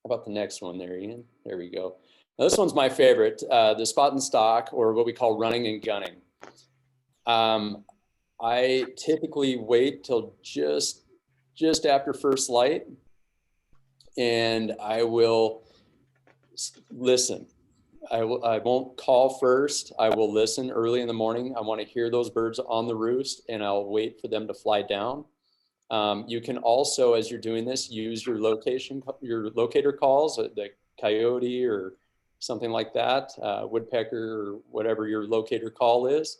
How about the next one there, Ian? There we go. Now, this one's my favorite, the spot and stock, or what we call running and gunning. I typically wait till just after first light, and I will listen. I won't call first. I will listen early in the morning. I want to hear those birds on the roost, and I'll wait for them to fly down. You can also, as you're doing this, use your locator calls, the coyote or something like that, woodpecker or whatever your locator call is.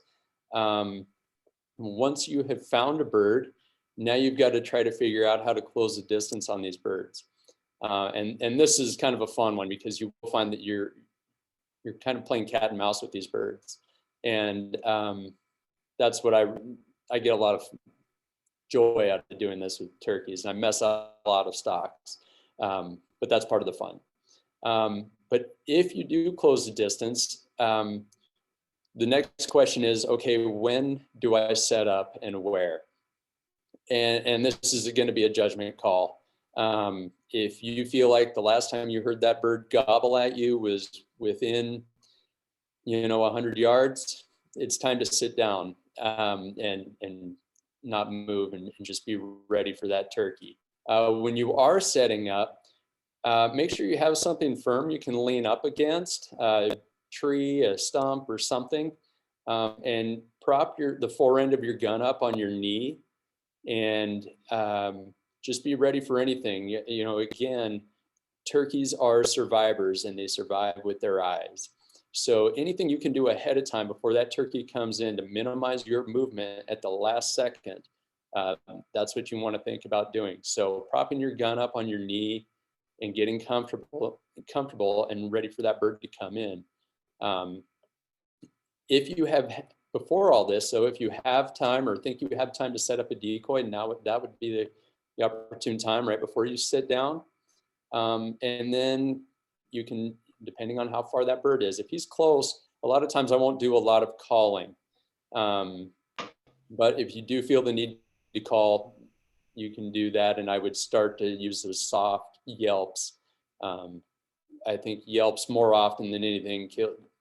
Once you have found a bird, Now you've got to try to figure out how to close the distance on these birds. And this is kind of a fun one because you will find that you're kind of playing cat and mouse with these birds. And that's what I get a lot of joy out of doing this with turkeys. And I mess up a lot of stocks, but that's part of the fun. But if you do close the distance, the next question is, okay, when do I set up and where? And this is going to be a judgment call. If you feel like the last time you heard that bird gobble at you was within, 100 yards, it's time to sit down and not move and just be ready for that turkey. When you are setting up, make sure you have something firm you can lean up against, a tree, a stump, or something, and prop the fore end of your gun up on your knee, and just be ready for anything. Again, turkeys are survivors, and they survive with their eyes. So anything you can do ahead of time before that turkey comes in to minimize your movement at the last second, that's what you want to think about doing. So propping your gun up on your knee and getting comfortable and ready for that bird to come in. If you have, before all this, so if you have time or think you have time to set up a decoy, now that would be the opportune time right before you sit down. And then you can, depending on how far that bird is, if he's close, a lot of times I won't do a lot of calling. But if you do feel the need to call, you can do that. And I would start to use those soft yelps. I think yelps more often than anything.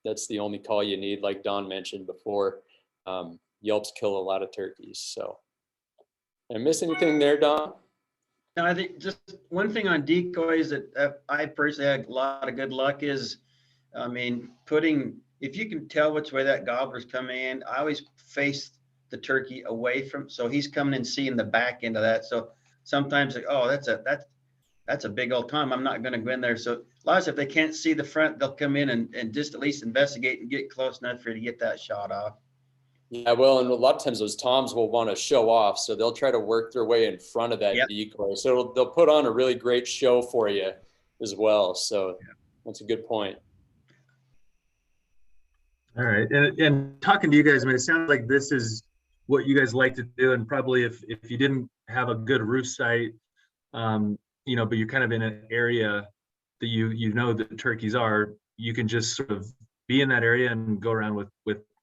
That's the only call you need, like Don mentioned before. Yelps kill a lot of turkeys. So, did I miss anything there, Don? No, I think just one thing on decoys that I personally had a lot of good luck is, if you can tell which way that gobbler's coming in, I always face the turkey away from, so he's coming and seeing the back end of that. So sometimes like, oh, that's a big old tom, I'm not going to go in there. So a lot of times if they can't see the front, they'll come in and just at least investigate and get close enough for you to get that shot off. Yeah, well, and a lot of times those toms will want to show off, so they'll try to work their way in front of that decoy. So they'll put on a really great show for you as well. So that's a good point. All right, and talking to you guys, it sounds like this is what you guys like to do, and probably if you didn't have a good roost site, but you're kind of in an area that you know that turkeys are, you can just sort of be in that area and go around with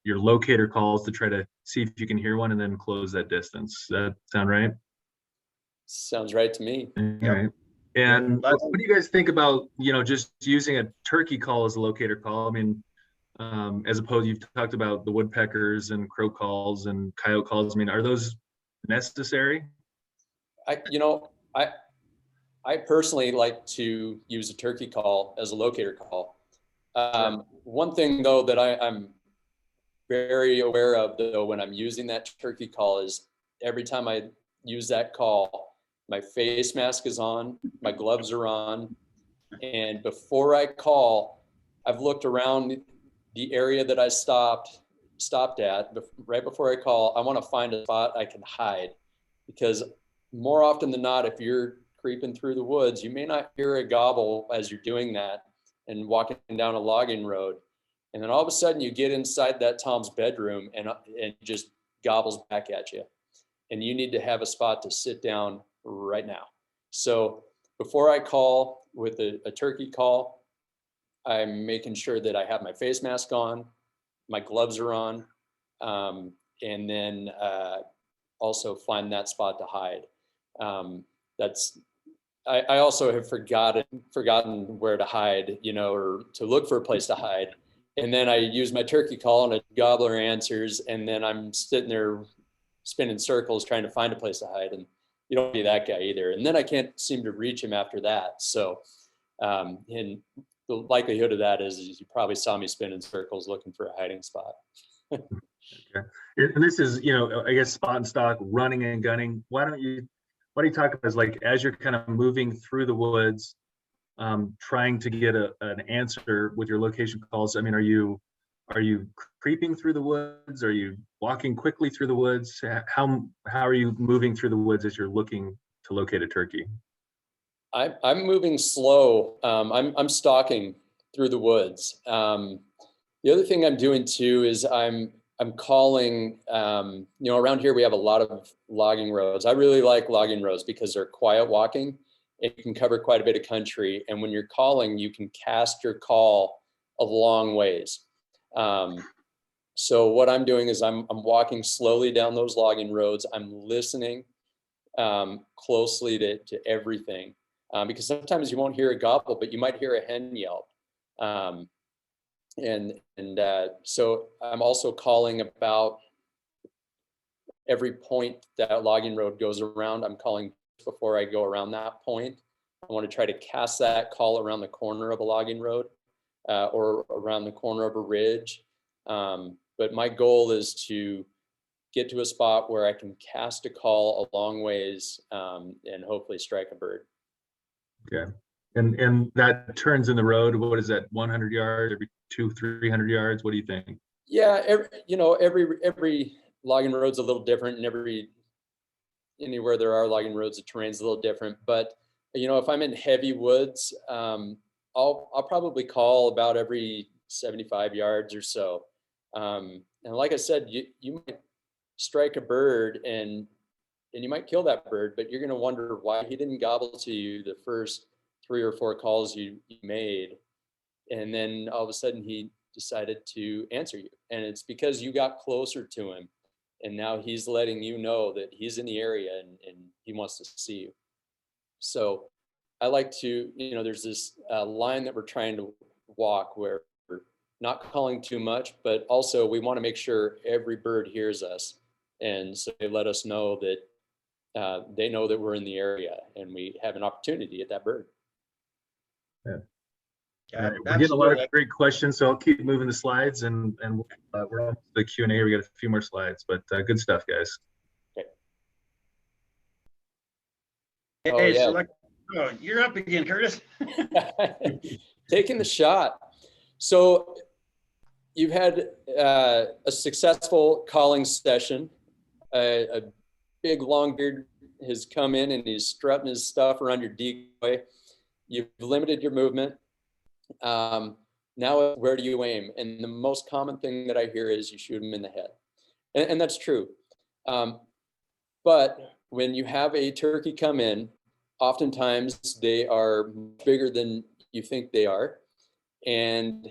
your locator calls to try to see if you can hear one and then close that distance. Does that sound right? Sounds right to me. All right. And what do you guys think about, just using a turkey call as a locator call? As opposed, you've talked about the woodpeckers and crow calls and coyote calls. Are those necessary? I personally like to use a turkey call as a locator call. One thing though that I'm very aware of though when I'm using that turkey call is every time I use that call, my face mask is on, my gloves are on, and before I call, I've looked around the area that I stopped at right before I call. I want to find a spot I can hide, because more often than not, if you're creeping through the woods, you may not hear a gobble as you're doing that and walking down a logging road. And then all of a sudden you get inside that tom's bedroom and just gobbles back at you. And you need to have a spot to sit down right now. So before I call with a turkey call, I'm making sure that I have my face mask on, my gloves are on, and then also find that spot to hide. I also have forgotten where to hide, or to look for a place to hide. And then I use my turkey call and a gobbler answers, and then I'm sitting there spinning circles trying to find a place to hide. And you don't be that guy either. And then I can't seem to reach him after that. So, and the likelihood of that is you probably saw me spinning circles looking for a hiding spot. Okay. And this is, I guess spot and stock, running and gunning. Why do you talk about as you're kind of moving through the woods, trying to get an answer with your location calls? Are you Are you creeping through the woods? Are you walking quickly through the woods? How are you moving through the woods as you're looking to locate a turkey? I'm moving slow. I'm stalking through the woods. The other thing I'm doing too is I'm calling. Around here we have a lot of logging roads. I really like logging roads because they're quiet walking. And you can cover quite a bit of country, and when you're calling, you can cast your call a long ways. So what I'm doing is I'm walking slowly down those logging roads. I'm listening closely to everything, because sometimes you won't hear a gobble, but you might hear a hen yelp. So I'm also calling about every point that logging road goes around. I'm calling before I go around that point. I want to try to cast that call around the corner of a logging road or around the corner of a ridge. But my goal is to get to a spot where I can cast a call a long ways and hopefully strike a bird. Okay. And that turns in the road, what is that, 100 yards, every 200-300 yards? What do you think? Yeah, every logging road's a little different, and anywhere there are logging roads, the terrain's a little different. But if I'm in heavy woods, I'll probably call about every 75 yards or so. And like I said, you might strike a bird and you might kill that bird, but you're going to wonder why he didn't gobble to you the first 3 or 4 calls you made, and then all of a sudden he decided to answer you, and it's because you got closer to him, and now he's letting you know that he's in the area and he wants to see you. So I like to, there's this line that we're trying to walk where we're not calling too much, but also we want to make sure every bird hears us, and so they let us know that they know that we're in the area and we have an opportunity at that bird. Yeah. We're getting a lot of great questions, so I'll keep moving the slides, and we're on the Q&A. We got a few more slides, but good stuff, guys. Okay. Hey, yeah. You're up again, Curtis. Taking the shot. So you've had a successful calling session. A big long beard has come in and he's strutting his stuff around your decoy. You've limited your movement. Now where do you aim? And the most common thing that I hear is you shoot them in the head. And that's true. But when you have a turkey come in, oftentimes they are bigger than you think they are. And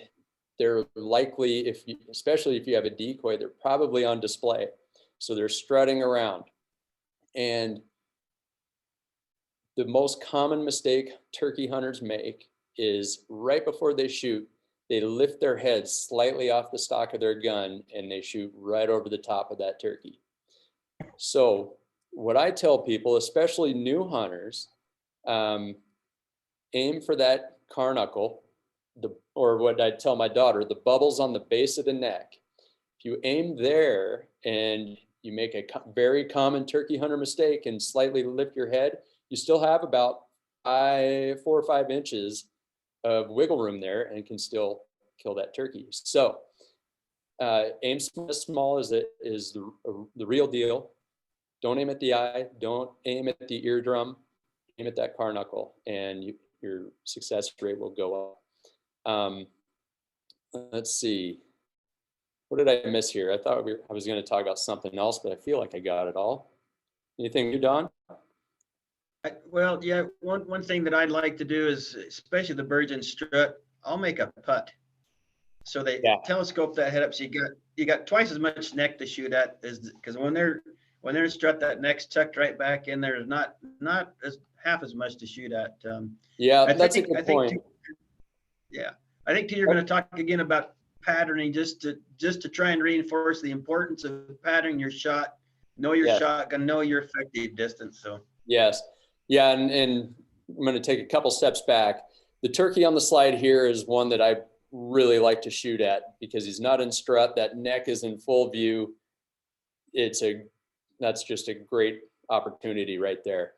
they're likely, especially if you have a decoy, they're probably on display. So they're strutting around. And the most common mistake turkey hunters make is right before they shoot, they lift their head slightly off the stock of their gun and they shoot right over the top of that turkey. So what I tell people, especially new hunters, aim for that carnuckle, or what I tell my daughter, the bubbles on the base of the neck. If you aim there and you make a very common turkey hunter mistake and slightly lift your head, you still have about 4 or 5 inches of wiggle room there and can still kill that turkey. So aim small is the real deal. Don't aim at the eye. Don't aim at the eardrum. Aim at that carnuckle, and your success rate will go up. Let's see. What did I miss here? I thought I was going to talk about something else, but I feel like I got it all. Anything new, Don? Well, yeah, one thing that I'd like to do is, especially the birds in strut, I'll make a putt. So they telescope that head up, so you got twice as much neck to shoot at, because when they're in strut, that neck's tucked right back in there. Is not as half as much to shoot at. That's a good point. I think you're going to talk again about patterning, just to try and reinforce the importance of patterning your shot. Know your shotgun, know your effective distance. So yes. Yeah, and I'm going to take a couple steps back. The turkey on the slide here is one that I really like to shoot at because he's not in strut. That neck is in full view. That's just a great opportunity right there.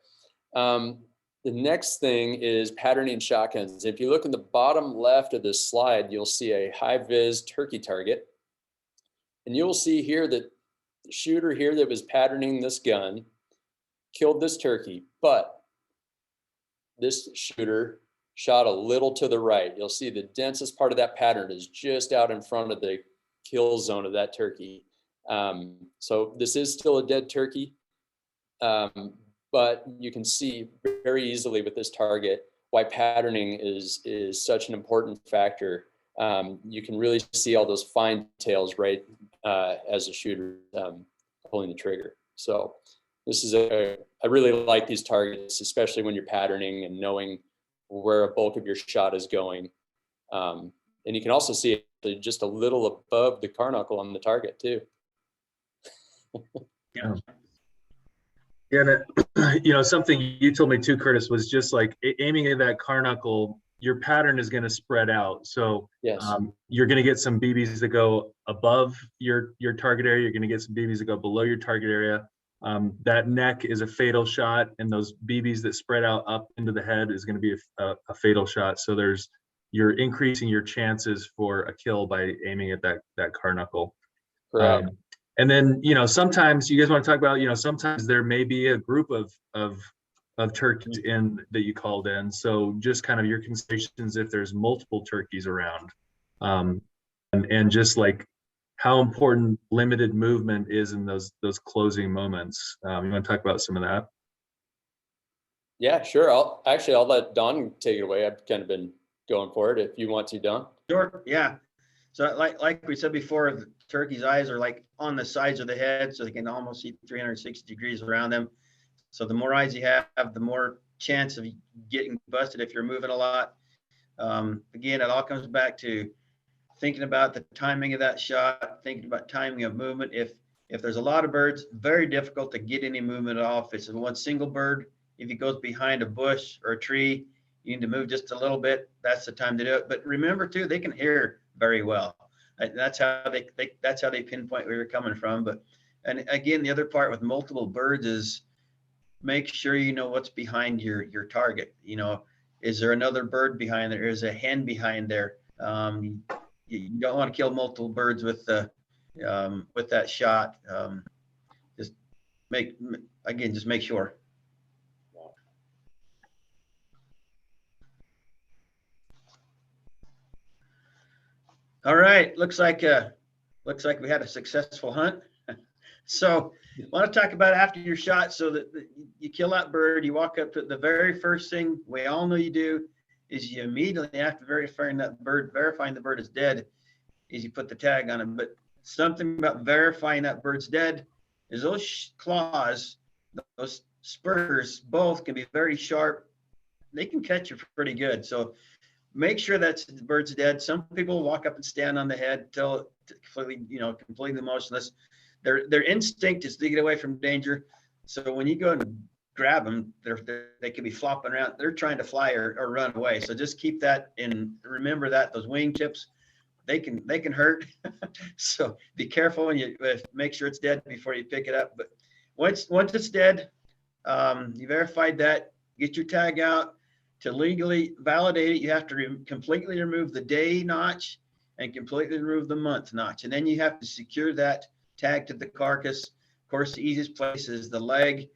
The next thing is patterning shotguns. If you look in the bottom left of this slide, you'll see a high-vis turkey target. And you'll see here that the shooter here that was patterning this gun killed this turkey, but this shooter shot a little to the right. You'll see the densest part of that pattern is just out in front of the kill zone of that turkey. So this is still a dead turkey, but you can see very easily with this target why patterning is such an important factor. You can really see all those fine details right as a shooter pulling the trigger. So this is I really like these targets, especially when you're patterning and knowing where a bulk of your shot is going. And you can also see it just a little above the carnucle on the target too. Yeah. Yeah, something you told me too, Curtis, was just like aiming at that carnucle, your pattern is going to spread out. So yes, you're going to get some BBs that go above your target area. You're going to get some BBs that go below your target area. That neck is a fatal shot, and those BBs that spread out up into the head is going to be a fatal shot. So you're increasing your chances for a kill by aiming at that carnucle. correct. And then, sometimes you guys want to talk about, sometimes there may be a group of turkeys in that you called in. So just kind of your considerations if there's multiple turkeys around, and just like how important limited movement is in those closing moments. You want to talk about some of that? Yeah, sure. I'll let Don take it away. I've kind of been going for it. If you want to, Don. Sure. Yeah. So like we said before, the turkey's eyes are like on the sides of the head, so they can almost see 360 degrees around them. So the more eyes you have, the more chance of getting busted if you're moving a lot. Again, it all comes back to thinking about the timing of that shot, thinking about timing of movement. If there's a lot of birds, very difficult to get any movement at all. If it's one single bird, if it goes behind a bush or a tree, you need to move just a little bit. That's the time to do it. But remember too, they can hear very well. That's how they pinpoint where you're coming from. And again, the other part with multiple birds is make sure you know what's behind your target. Is there another bird behind there? Is a hen behind there? You don't want to kill multiple birds with that shot. Just make sure. All right, looks like we had a successful hunt. So I want to talk about after your shot. So that you kill that bird, you walk up to the very first thing we all know you do is you immediately after verifying the bird is dead, is you put the tag on it. But something about verifying that bird's dead is those claws, those spurs, both can be very sharp. They can catch you pretty good. So make sure that the bird's dead. Some people walk up and stand on the head till completely motionless. Their instinct is to get away from danger. So when you go and grab them, they could be flopping around. They're trying to fly or run away. So just keep that in. Remember that those wing tips, they can hurt. So be careful when you make sure it's dead before you pick it up. But once it's dead, you verified that. Get your tag out. To legally validate it, you have to completely remove the day notch and completely remove the month notch. And then you have to secure that tag to the carcass. Of course, the easiest place is the leg.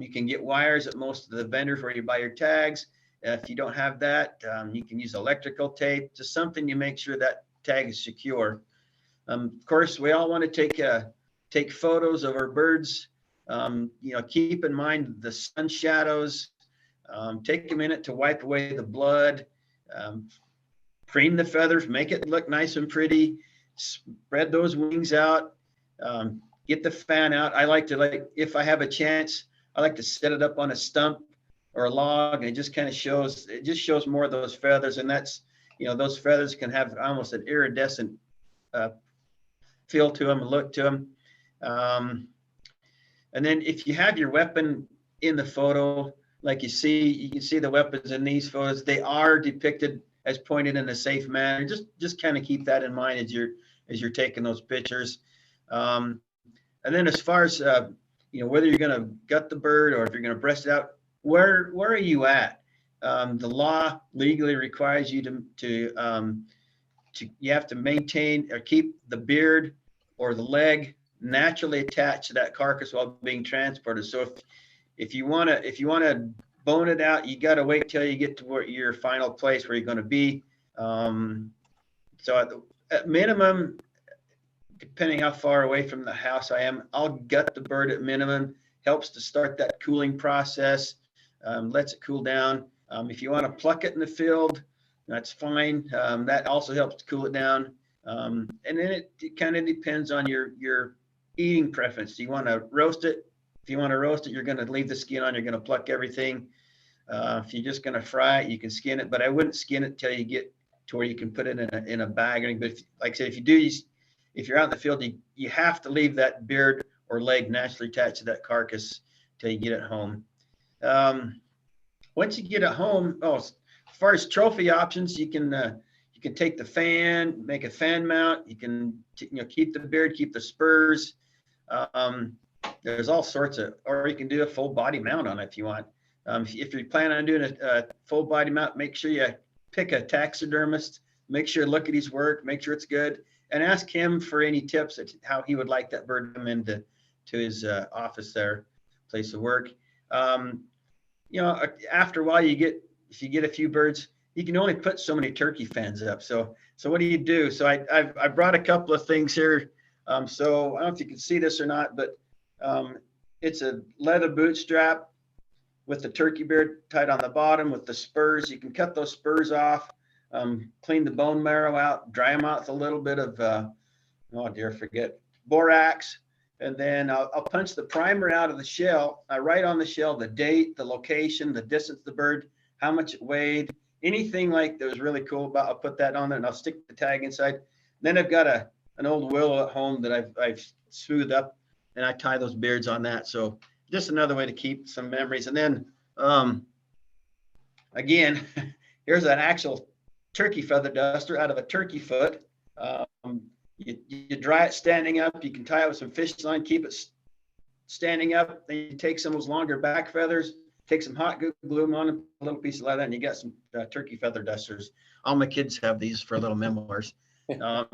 You can get wires at most of the vendors where you buy your tags. If you don't have that, you can use electrical tape, just something to make sure that tag is secure. Of course, we all want to take photos of our birds. Keep in mind the sun shadows. Take a minute to wipe away the blood, cream the feathers, make it look nice and pretty, spread those wings out, get the fan out. I like to, if I have a chance, I like to set it up on a stump or a log, and it just kind of shows more of those feathers. And that's, those feathers can have almost an iridescent feel to them, look to them. And then if you have your weapon in the photo, like you can see the weapons in these photos, they are depicted as pointed in a safe manner. Just kind of keep that in mind as you're taking those pictures. And then as far as whether you're going to gut the bird or if you're going to breast it out, where are you at? The law legally requires you to you have to maintain or keep the beard or the leg naturally attached to that carcass while being transported. So if you want to bone it out, you got to wait till you get to your final place where you're going to be. So at minimum, depending how far away from the house I am, I'll gut the bird at minimum. Helps to start that cooling process, lets it cool down. If you want to pluck it in the field, that's fine. That also helps to cool it down. And then it kind of depends on your eating preference. Do you want to roast it? If you want to roast it, you're going to leave the skin on. You're going to pluck everything. If you're just going to fry it, you can skin it, but I wouldn't skin it till you get to where you can put it in a bag. But like I said, if you're out in the field, you have to leave that beard or leg naturally attached to that carcass till you get it home. Once you get it home, as far as trophy options, you can take the fan, make a fan mount. You can keep the beard, keep the spurs. There's all sorts of, or you can do a full body mount on it if you want. If you're planning on doing a full body mount, make sure you pick a taxidermist, make sure look at his work, make sure it's good, and ask him for any tips at how he would like that bird to come into his office there, place of work. After a while, if you get a few birds, you can only put so many turkey fans up. So what do you do? So I brought a couple of things here. So I don't know if you can see this or not, but it's a leather boot strap with the turkey beard tied on the bottom with the spurs. You can cut those spurs off, clean the bone marrow out, dry them out with a little bit of, borax. And then I'll punch the primer out of the shell. I write on the shell the date, the location, the distance of the bird, how much it weighed, anything like that was really cool about. I'll put that on there and I'll stick the tag inside. Then I've got an old willow at home that I've smoothed up, and I tie those beards on that. So just another way to keep some memories. And then again, here's an actual turkey feather duster out of a turkey foot. You dry it standing up. You can tie it with some fish line, keep it standing up. Then you take some of those longer back feathers, take some hot glue them on a little piece of leather, and you got some turkey feather dusters. All my kids have these for little memoirs. A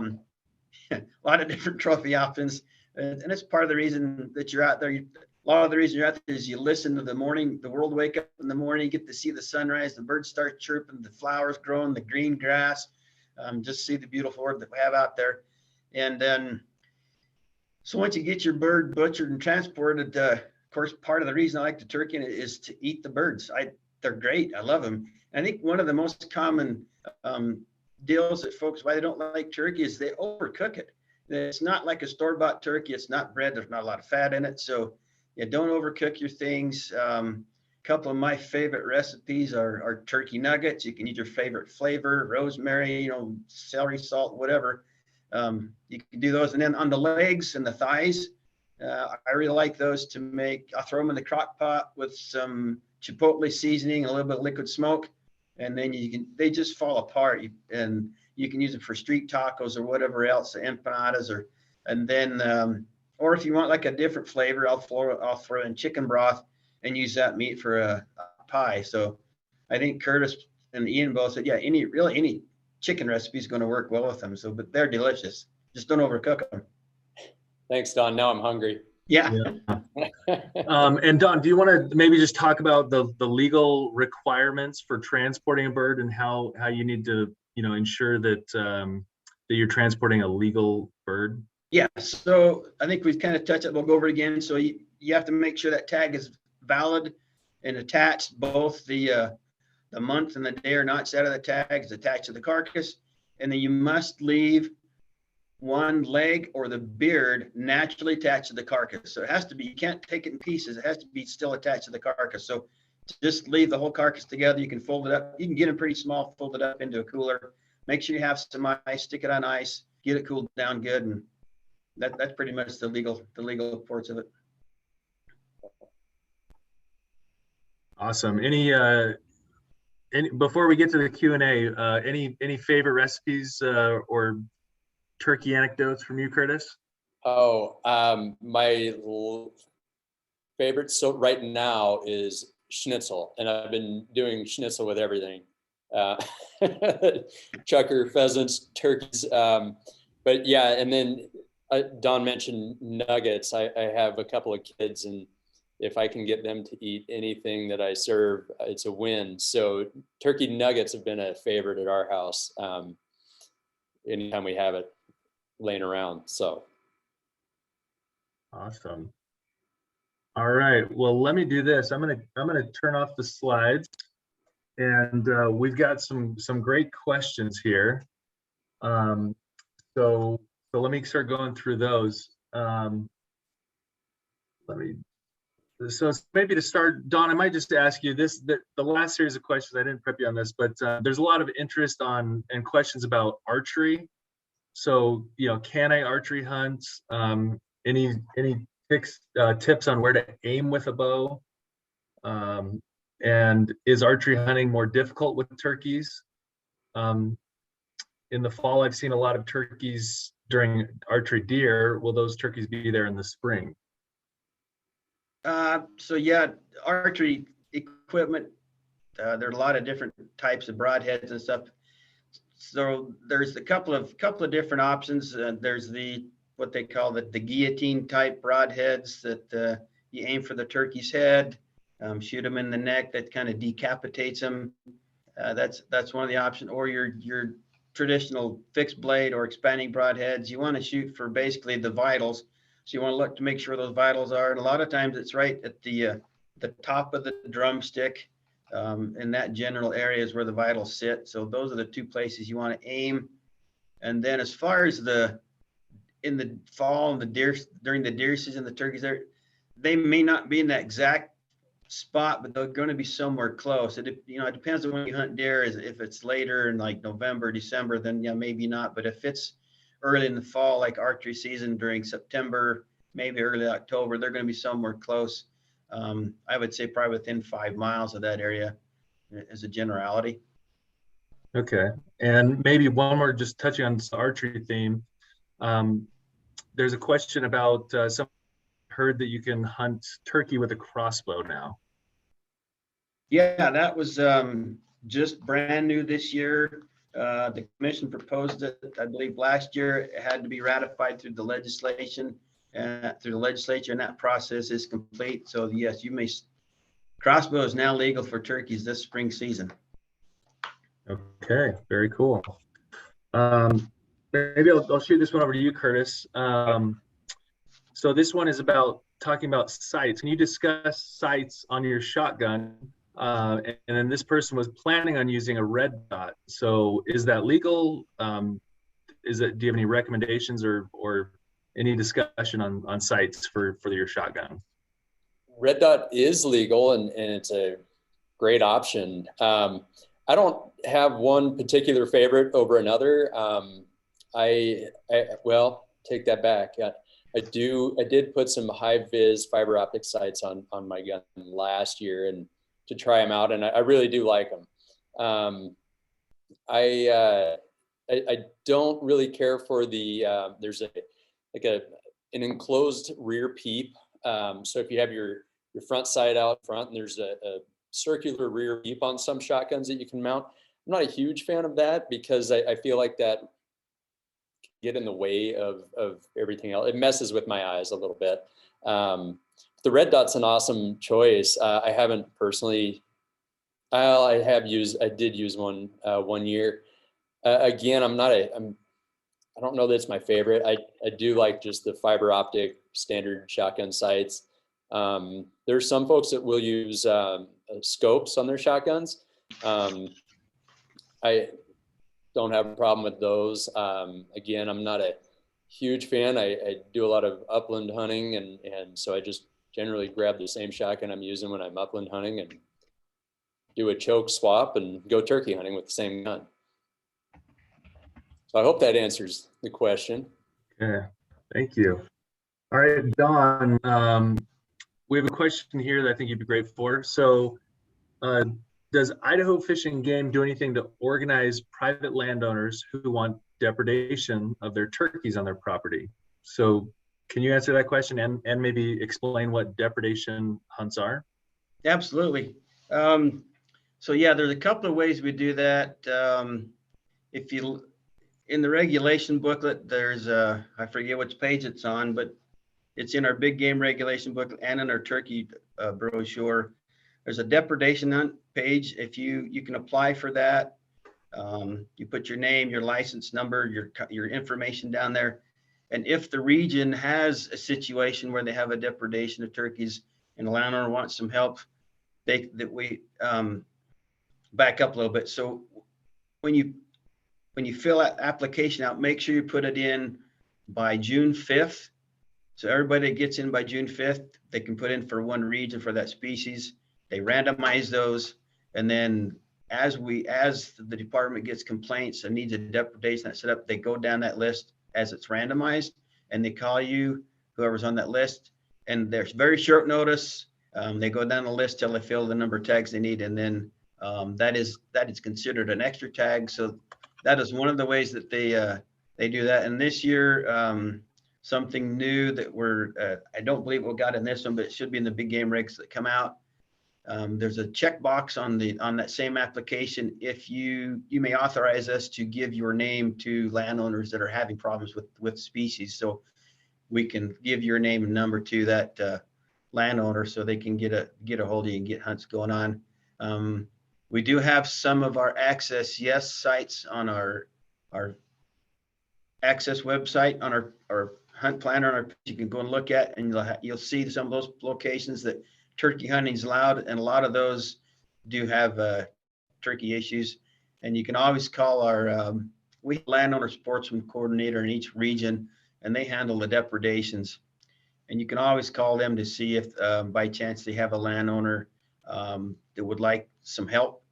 lot of different trophy options, and it's part of the reason that you're out there. A lot of the reason you're out there is you listen to the world wake up in the morning, you get to see the sunrise, the birds start chirping, the flowers growing, the green grass, just see the beautiful world that we have out there. And then, so once you get your bird butchered and transported, of course, part of the reason I like the turkey is to eat the birds. They're great. I love them. And I think one of the most common deals that folks, why they don't like turkey is they overcook it. It's not like a store-bought turkey. It's not bred. There's not a lot of fat in it. So don't overcook your things. A couple of my favorite recipes are turkey nuggets. You can use your favorite flavor, rosemary, celery salt, whatever. You can do those. And then on the legs and the thighs, I really like those to make. I'll throw them in the crock pot with some chipotle seasoning, a little bit of liquid smoke, and then they just fall apart. And you can use them for street tacos or whatever else, empanadas, and then or if you want like a different flavor, I'll throw in chicken broth and use that meat for a pie. So I think Curtis and Ian both said, any chicken recipe is going to work well with them. So, but they're delicious. Just don't overcook them. Thanks, Don. Now I'm hungry. Yeah. And Don, do you want to maybe just talk about the legal requirements for transporting a bird and how you need to, ensure that that you're transporting a legal bird? Yeah. So I think we've kind of touched it. We'll go over it again. So you have to make sure that tag is valid and attached. Both the month and the day or not set of the tag is attached to the carcass. And then you must leave one leg or the beard naturally attached to the carcass. So it has to be, you can't take it in pieces. It has to be still attached to the carcass. So just leave the whole carcass together. You can fold it up. You can get them pretty small, fold it up into a cooler. Make sure you have some ice, stick it on ice, get it cooled down good. And that's pretty much the legal parts of it. Awesome. Any before we get to the Q&A, any favorite recipes or turkey anecdotes from you, Curtis? My favorite right now is schnitzel, and I've been doing schnitzel with everything. Chucker, pheasants, turkeys. But yeah, and then Don mentioned nuggets. I have a couple of kids, and if I can get them to eat anything that I serve, it's a win. So turkey nuggets have been a favorite at our house. Anytime we have it laying around. So awesome. All right. Well, let me do this. I'm gonna turn off the slides, and we've got some great questions here. So let me start going through those. So maybe to start, Don, I might just ask you this: the last series of questions, I didn't prep you on this, but there's a lot of interest on and questions about archery. So, can I archery hunt? Any tips on where to aim with a bow? And is archery hunting more difficult with turkeys? In the fall, I've seen a lot of turkeys during archery deer. Will those turkeys be there in the spring? So yeah, archery equipment, there are a lot of different types of broadheads and stuff. So there's a couple of different options. There's what they call the guillotine type broadheads that you aim for the turkey's head, shoot them in the neck. That kind of decapitates them. That's one of the options. Or your traditional fixed blade or expanding broadheads. You want to shoot for basically the vitals. So you want to look to make sure those vitals are. And a lot of times it's right at the top of the drumstick. In that general area is where the vitals sit. So those are the two places you want to aim. And then as far as in the fall and during the deer season, the turkeys they may not be in that exact spot, but they're going to be somewhere close. It depends on when you hunt deer. If it's later in like November, December, then yeah, maybe not. But if it's early in the fall, like archery season during September, maybe early October, they're going to be somewhere close. I would say probably within 5 miles of that area as a generality. Okay. And maybe one more, just touching on this archery theme. There's a question about some heard that you can hunt turkey with a crossbow now. Yeah, that was just brand new this year. The commission proposed it, I believe, last year. It had to be ratified through the legislature, and that process is complete. So yes, crossbow is now legal for turkeys this spring season. Okay, very cool. Maybe I'll shoot this one over to you, Curtis. So this one is talking about sights. Can you discuss sights on your shotgun? And then this person was planning on using a red dot. So is that legal? Do you have any recommendations or any discussion on sights for your shotgun? Red dot is legal and it's a great option. I don't have one particular favorite over another. Well, take that back. I did put some high vis fiber optic sights on my gun last year and to try them out, and I really do like them. I don't really care for there's an enclosed rear peep. So if you have your front sight out front, and there's a circular rear peep on some shotguns that you can mount. I'm not a huge fan of that because I feel like that can get in the way of everything else. It messes with my eyes a little bit. The red dot's an awesome choice. I haven't personally, I did use one 1 year. Again, I don't know that it's my favorite. I do like just the fiber optic standard shotgun sights. There's some folks that will use scopes on their shotguns. I don't have a problem with those. Again, I'm not a huge fan. I do a lot of upland hunting, and so I just generally grab the same shotgun I'm using when I'm upland hunting and do a choke swap and go turkey hunting with the same gun. So I hope that answers the question. Yeah, thank you. All right, Don, we have a question here that I think you'd be great for. So does Idaho Fish and Game do anything to organize private landowners who want depredation of their turkeys on their property? So can you answer that question and maybe explain what depredation hunts are? Absolutely. So yeah, there's a couple of ways we do that. If you, in the regulation booklet, there's I forget which page it's on, but it's in our big game regulation booklet and in our turkey brochure. There's a depredation hunt page. If you can apply for that. You put your name, your license number, your information down there. And if the region has a situation where they have a depredation of turkeys and the landowner wants some help, we back up a little bit. So when you fill that application out, make sure you put it in by June 5th. So everybody that gets in by June 5th, they can put in for one region for that species. They randomize those, and then as the department gets complaints and needs a depredation that's set up, they go down that list as it's randomized, and they call you, whoever's on that list, and there's very short notice. They go down the list till they fill the number of tags they need, and then that is considered an extra tag. So that is one of the ways that they do that. And this year, something new that I don't believe we got in this one, but it should be in the big game regs that come out. There's a checkbox on that same application. If you may authorize us to give your name to landowners that are having problems with species. So we can give your name and number to that landowner so they can get a hold of you and get hunts going on. We do have some of our Access Yes sites on our Access website, on our hunt planner on our page. You can go and look at, and you'll see some of those locations that turkey hunting is allowed, and a lot of those do have turkey issues. And you can always call our we have landowner sportsman coordinator in each region, and they handle the depredations. And you can always call them to see if by chance they have a landowner that would like some help,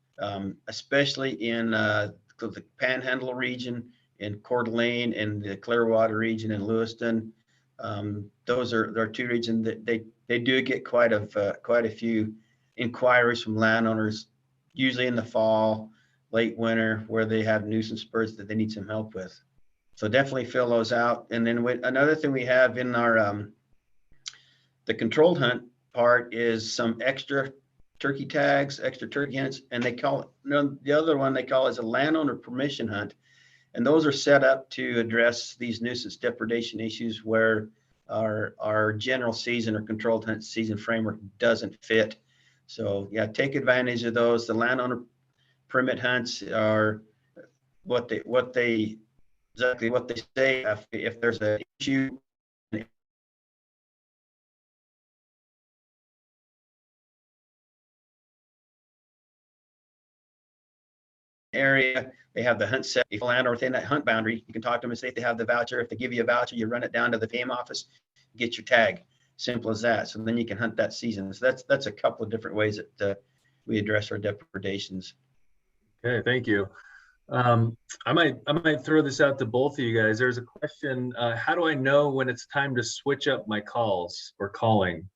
especially in the Panhandle region, in Coeur d'Alene, and the Clearwater region in Lewiston. Those are two regions that they do get quite a few inquiries from landowners, usually in the fall, late winter, where they have nuisance birds that they need some help with. So definitely fill those out. And then another thing we have in our the controlled hunt part is some extra turkey tags, extra turkey hunts, and they call it, the other one they call is a landowner permission hunt. And those are set up to address these nuisance depredation issues where our general season or controlled hunt season framework doesn't fit. So yeah, take advantage of those. The landowner permit hunts are what they say. If there's an issue area, they have the hunt set. If you land within that hunt boundary, you can talk to them and say if they have the voucher. If they give you a voucher, you run it down to the game office, get your tag. Simple as that. So then you can hunt that season. So that's a couple of different ways that we address our depredations. Okay, thank you. I might throw this out to both of you guys. There's a question: how do I know when it's time to switch up my calls or calling?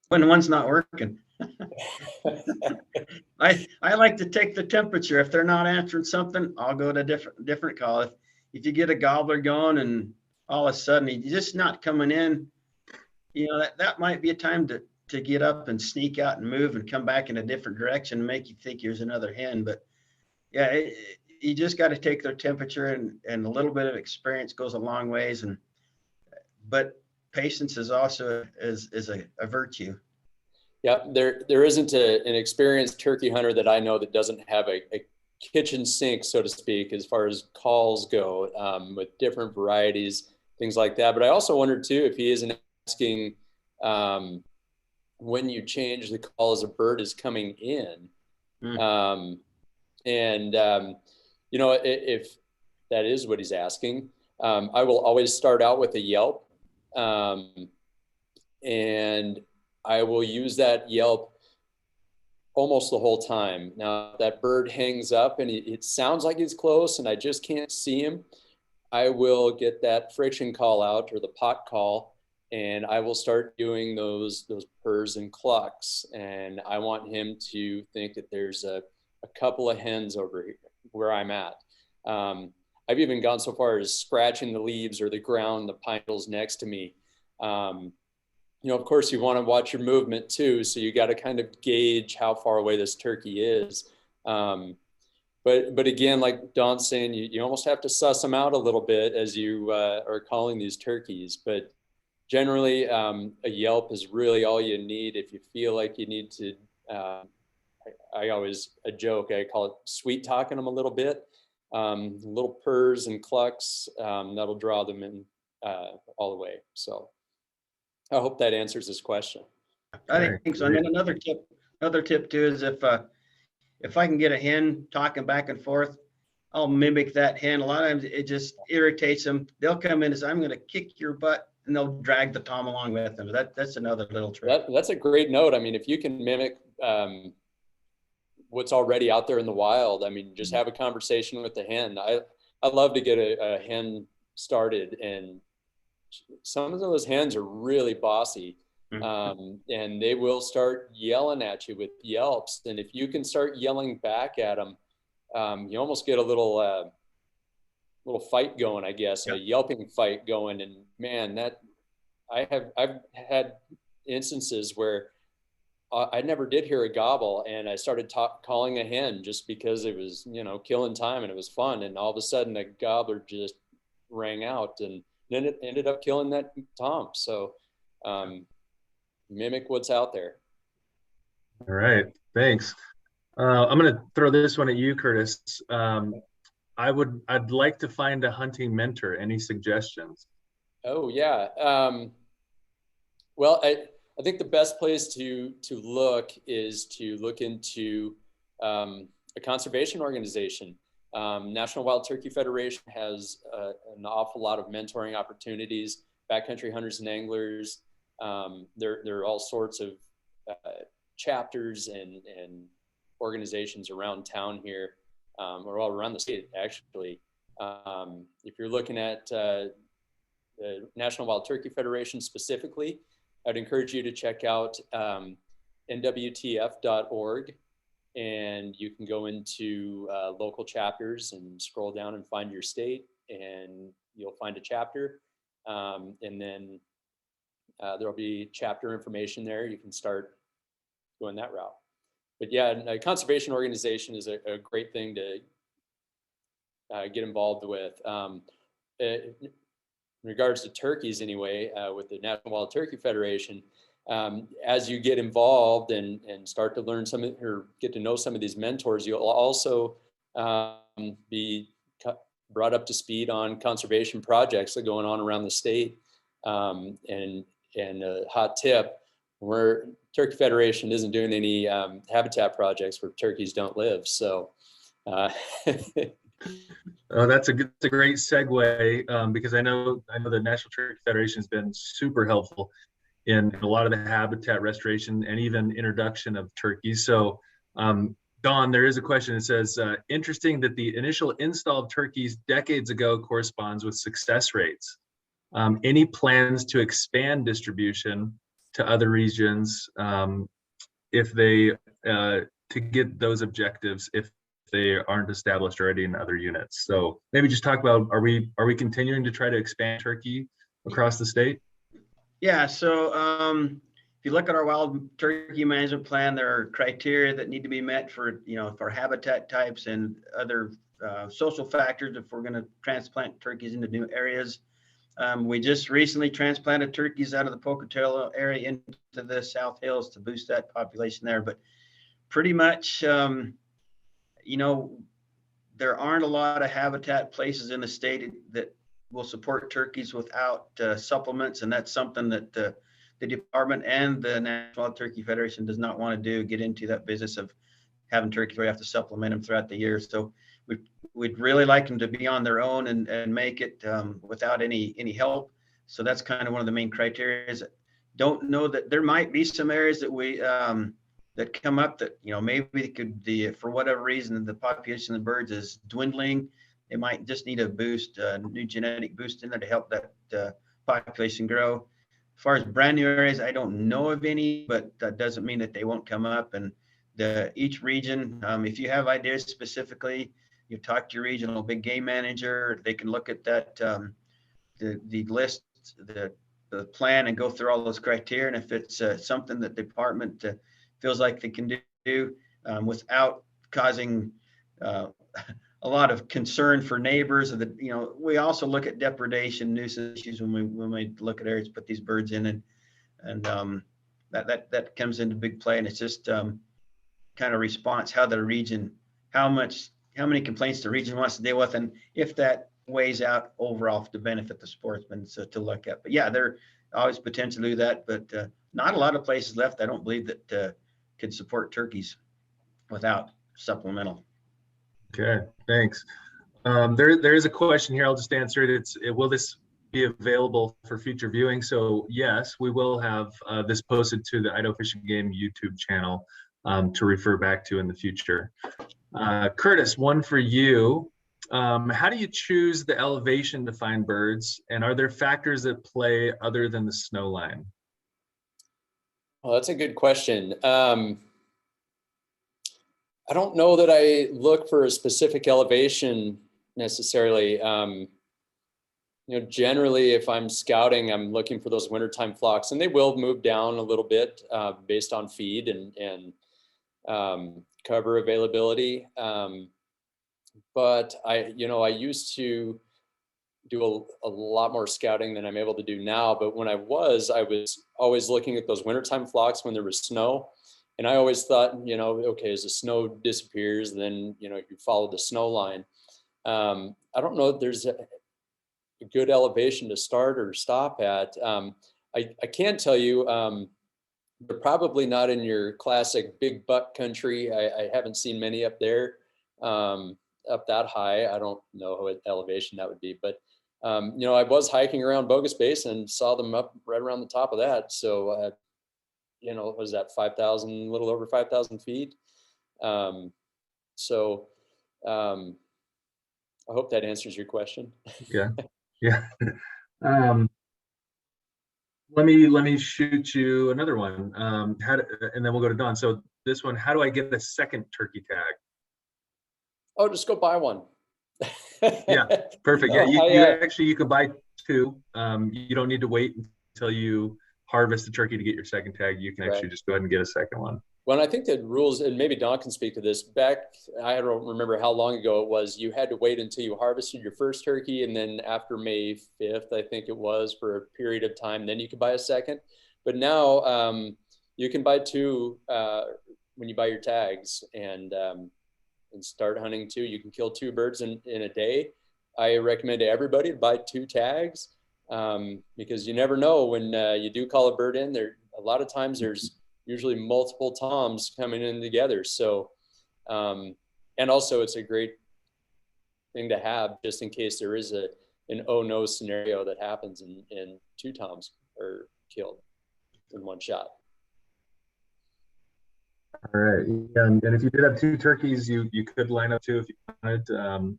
When one's not working. I like to take the temperature. If they're not answering something, I'll go to different call. If you get a gobbler going and all of a sudden he's just not coming in, that might be a time to get up and sneak out and move and come back in a different direction and make you think there's another hen. But yeah, you just got to take their temperature, and a little bit of experience goes a long ways. But patience is also is a virtue. Yeah, there isn't an experienced turkey hunter that I know that doesn't have a kitchen sink, so to speak, as far as calls go, with different varieties, things like that. But I also wondered too if he isn't asking when you change the call as a bird is coming in. If that is what he's asking, I will always start out with a yelp, and I will use that yelp almost the whole time. Now, if that bird hangs up and it sounds like he's close and I just can't see him, I will get that friction call out, or the pot call, and I will start doing those purrs and clucks. And I want him to think that there's a couple of hens over here where I'm at. I've even gone so far as scratching the leaves or the ground, the pine needles next to me. of course you want to watch your movement too. So you got to kind of gauge how far away this turkey is. But again, like Don's saying, you almost have to suss them out a little bit as you are calling these turkeys. But generally, a yelp is really all you need. If you feel like you need to, I always, a joke, I call it sweet talking them a little bit. Little purrs and clucks, that'll draw them in all the way. So I hope that answers this question. I think so. And then another tip too is if I can get a hen talking back and forth, I'll mimic that hen. A lot of times it just irritates them. They'll come in and say, "I'm going to kick your butt," and they'll drag the tom along with them. That's another little trick. That's a great note. I mean, if you can mimic what's already out there in the wild, I mean, just have a conversation with the hen. I love to get a hen started, and some of those hens are really bossy. And they will start yelling at you with yelps. And if you can start yelling back at them, you almost get a little fight going, I guess, a yelping fight going. And man, I've had instances where I never did hear a gobble, and I started calling a hen just because it was, killing time and it was fun. And all of a sudden a gobbler just rang out, and then it ended up killing that tom. So, mimic what's out there. All right, thanks. I'm going to throw this one at you, Curtis. I'd like to find a hunting mentor. Any suggestions? Oh yeah. Well, I think the best place to look is to look into a conservation organization. National Wild Turkey Federation has an awful lot of mentoring opportunities. Backcountry hunters and anglers. There are all sorts of chapters and organizations around town here, or all around the state, actually. If you're looking at the National Wild Turkey Federation specifically, I'd encourage you to check out nwtf.org, and you can go into local chapters and scroll down and find your state, and you'll find a chapter, and then there'll be chapter information there. You can start going that route. But yeah, a conservation organization is a great thing to get involved with. In regards to turkeys anyway, with the National Wild Turkey Federation, as you get involved and start to learn or get to know some of these mentors, you'll also be brought up to speed on conservation projects that are going on around the state. And a hot tip, Turkey Federation isn't doing any habitat projects where turkeys don't live. So that's a great segue, because I know the National Turkey Federation has been super helpful in a lot of the habitat restoration and even introduction of turkeys. So Don, there is a question that says, interesting that the initial install of turkeys decades ago corresponds with success rates. Any plans to expand distribution to other regions if they to get those objectives if they aren't established already in other units? So maybe just talk about, are we continuing to try to expand turkey across the state? Yeah, so if you look at our wild turkey management plan, there are criteria that need to be met for for habitat types and other social factors if we're going to transplant turkeys into new areas. We just recently transplanted turkeys out of the Pocatello area into the South Hills to boost that population there. But pretty much, there aren't a lot of habitat places in the state that will support turkeys without supplements. And that's something that the department and the National Wild Turkey Federation does not want to do, get into that business of having turkeys where you have to supplement them throughout the year. So we'd really like them to be on their own and make it without any help. So that's kind of one of the main criteria. Don't know that there might be some areas that we that come up that maybe it could be, for whatever reason, the population of the birds is dwindling. They might just need a boost, a new genetic boost in there to help that population grow. As far as brand new areas, I don't know of any, but that doesn't mean that they won't come up. And each region, if you have ideas specifically, you talk to your regional big game manager. They can look at that, the list, the the plan and go through all those criteria. And if it's something that the department feels like they can do without causing a lot of concern for neighbors, or we also look at depredation, nuisance issues when we look at areas to put these birds in, and that comes into big play. And it's just kind of response, how the region, how many complaints the region wants to deal with, and if that weighs out overall to benefit the sportsmen, so to look at. But yeah, there always potential to do that, but not a lot of places left, I don't believe, that could support turkeys without supplemental. Okay, thanks. There is a question here. I'll just answer it. Will this be available for future viewing? So yes, we will have this posted to the Idaho Fish and Game YouTube channel to refer back to in the future. Curtis, one for you. How do you choose the elevation to find birds, and are there factors at play other than the snow line? Well, that's a good question. I don't know that I look for a specific elevation necessarily. Generally, if I'm scouting, I'm looking for those wintertime flocks, and they will move down a little bit based on feed and cover availability. But I used to do a lot more scouting than I'm able to do now. But when I was always looking at those wintertime flocks when there was snow. And I always thought, okay, as the snow disappears, then, you follow the snow line. I don't know if there's a good elevation to start or stop at. I can tell you, they're probably not in your classic big buck country. I haven't seen many up there, up that high. I don't know what elevation that would be, but I was hiking around Bogus Basin and saw them up right around the top of that. So, was that 5,000, a little over 5,000 feet. I hope that answers your question. Yeah. Yeah. Let me shoot you another one. And then we'll go to Don. So this one, how do I get a second turkey tag? Oh, just go buy one. Yeah, perfect. Yeah, you can buy two. You don't need to wait until you harvest the turkey to get your second tag. You can actually just go ahead and get a second one. Well, I think the rules, and maybe Don can speak to this, back, I don't remember how long ago it was, you had to wait until you harvested your first turkey, and then after May 5th, I think it was, for a period of time, then you could buy a second. But now you can buy two when you buy your tags, and start hunting two. You can kill two birds in a day. I recommend to everybody to buy two tags because you never know when you do call a bird in. There, a lot of times there's usually multiple toms coming in together. So, and also it's a great thing to have just in case there is an oh no scenario that happens and two toms are killed in one shot. All right. And if you did have two turkeys, you could line up two if you wanted.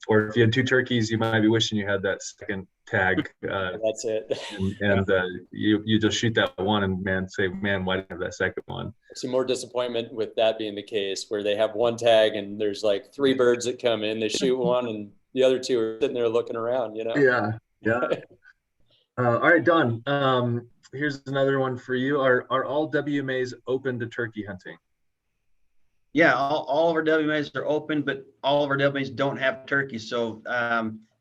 Or if you had two turkeys, you might be wishing you had that second tag. That's it. And you just shoot that one and say, man, why didn't I have that second one? I see more disappointment with that being the case, where they have one tag and there's like three birds that come in, they shoot one and the other two are sitting there looking around, Yeah. All right, Don, here's another one for you. Are all WMAs open to turkey hunting? Yeah, all of our WMAs are open, but all of our WMAs don't have turkeys. So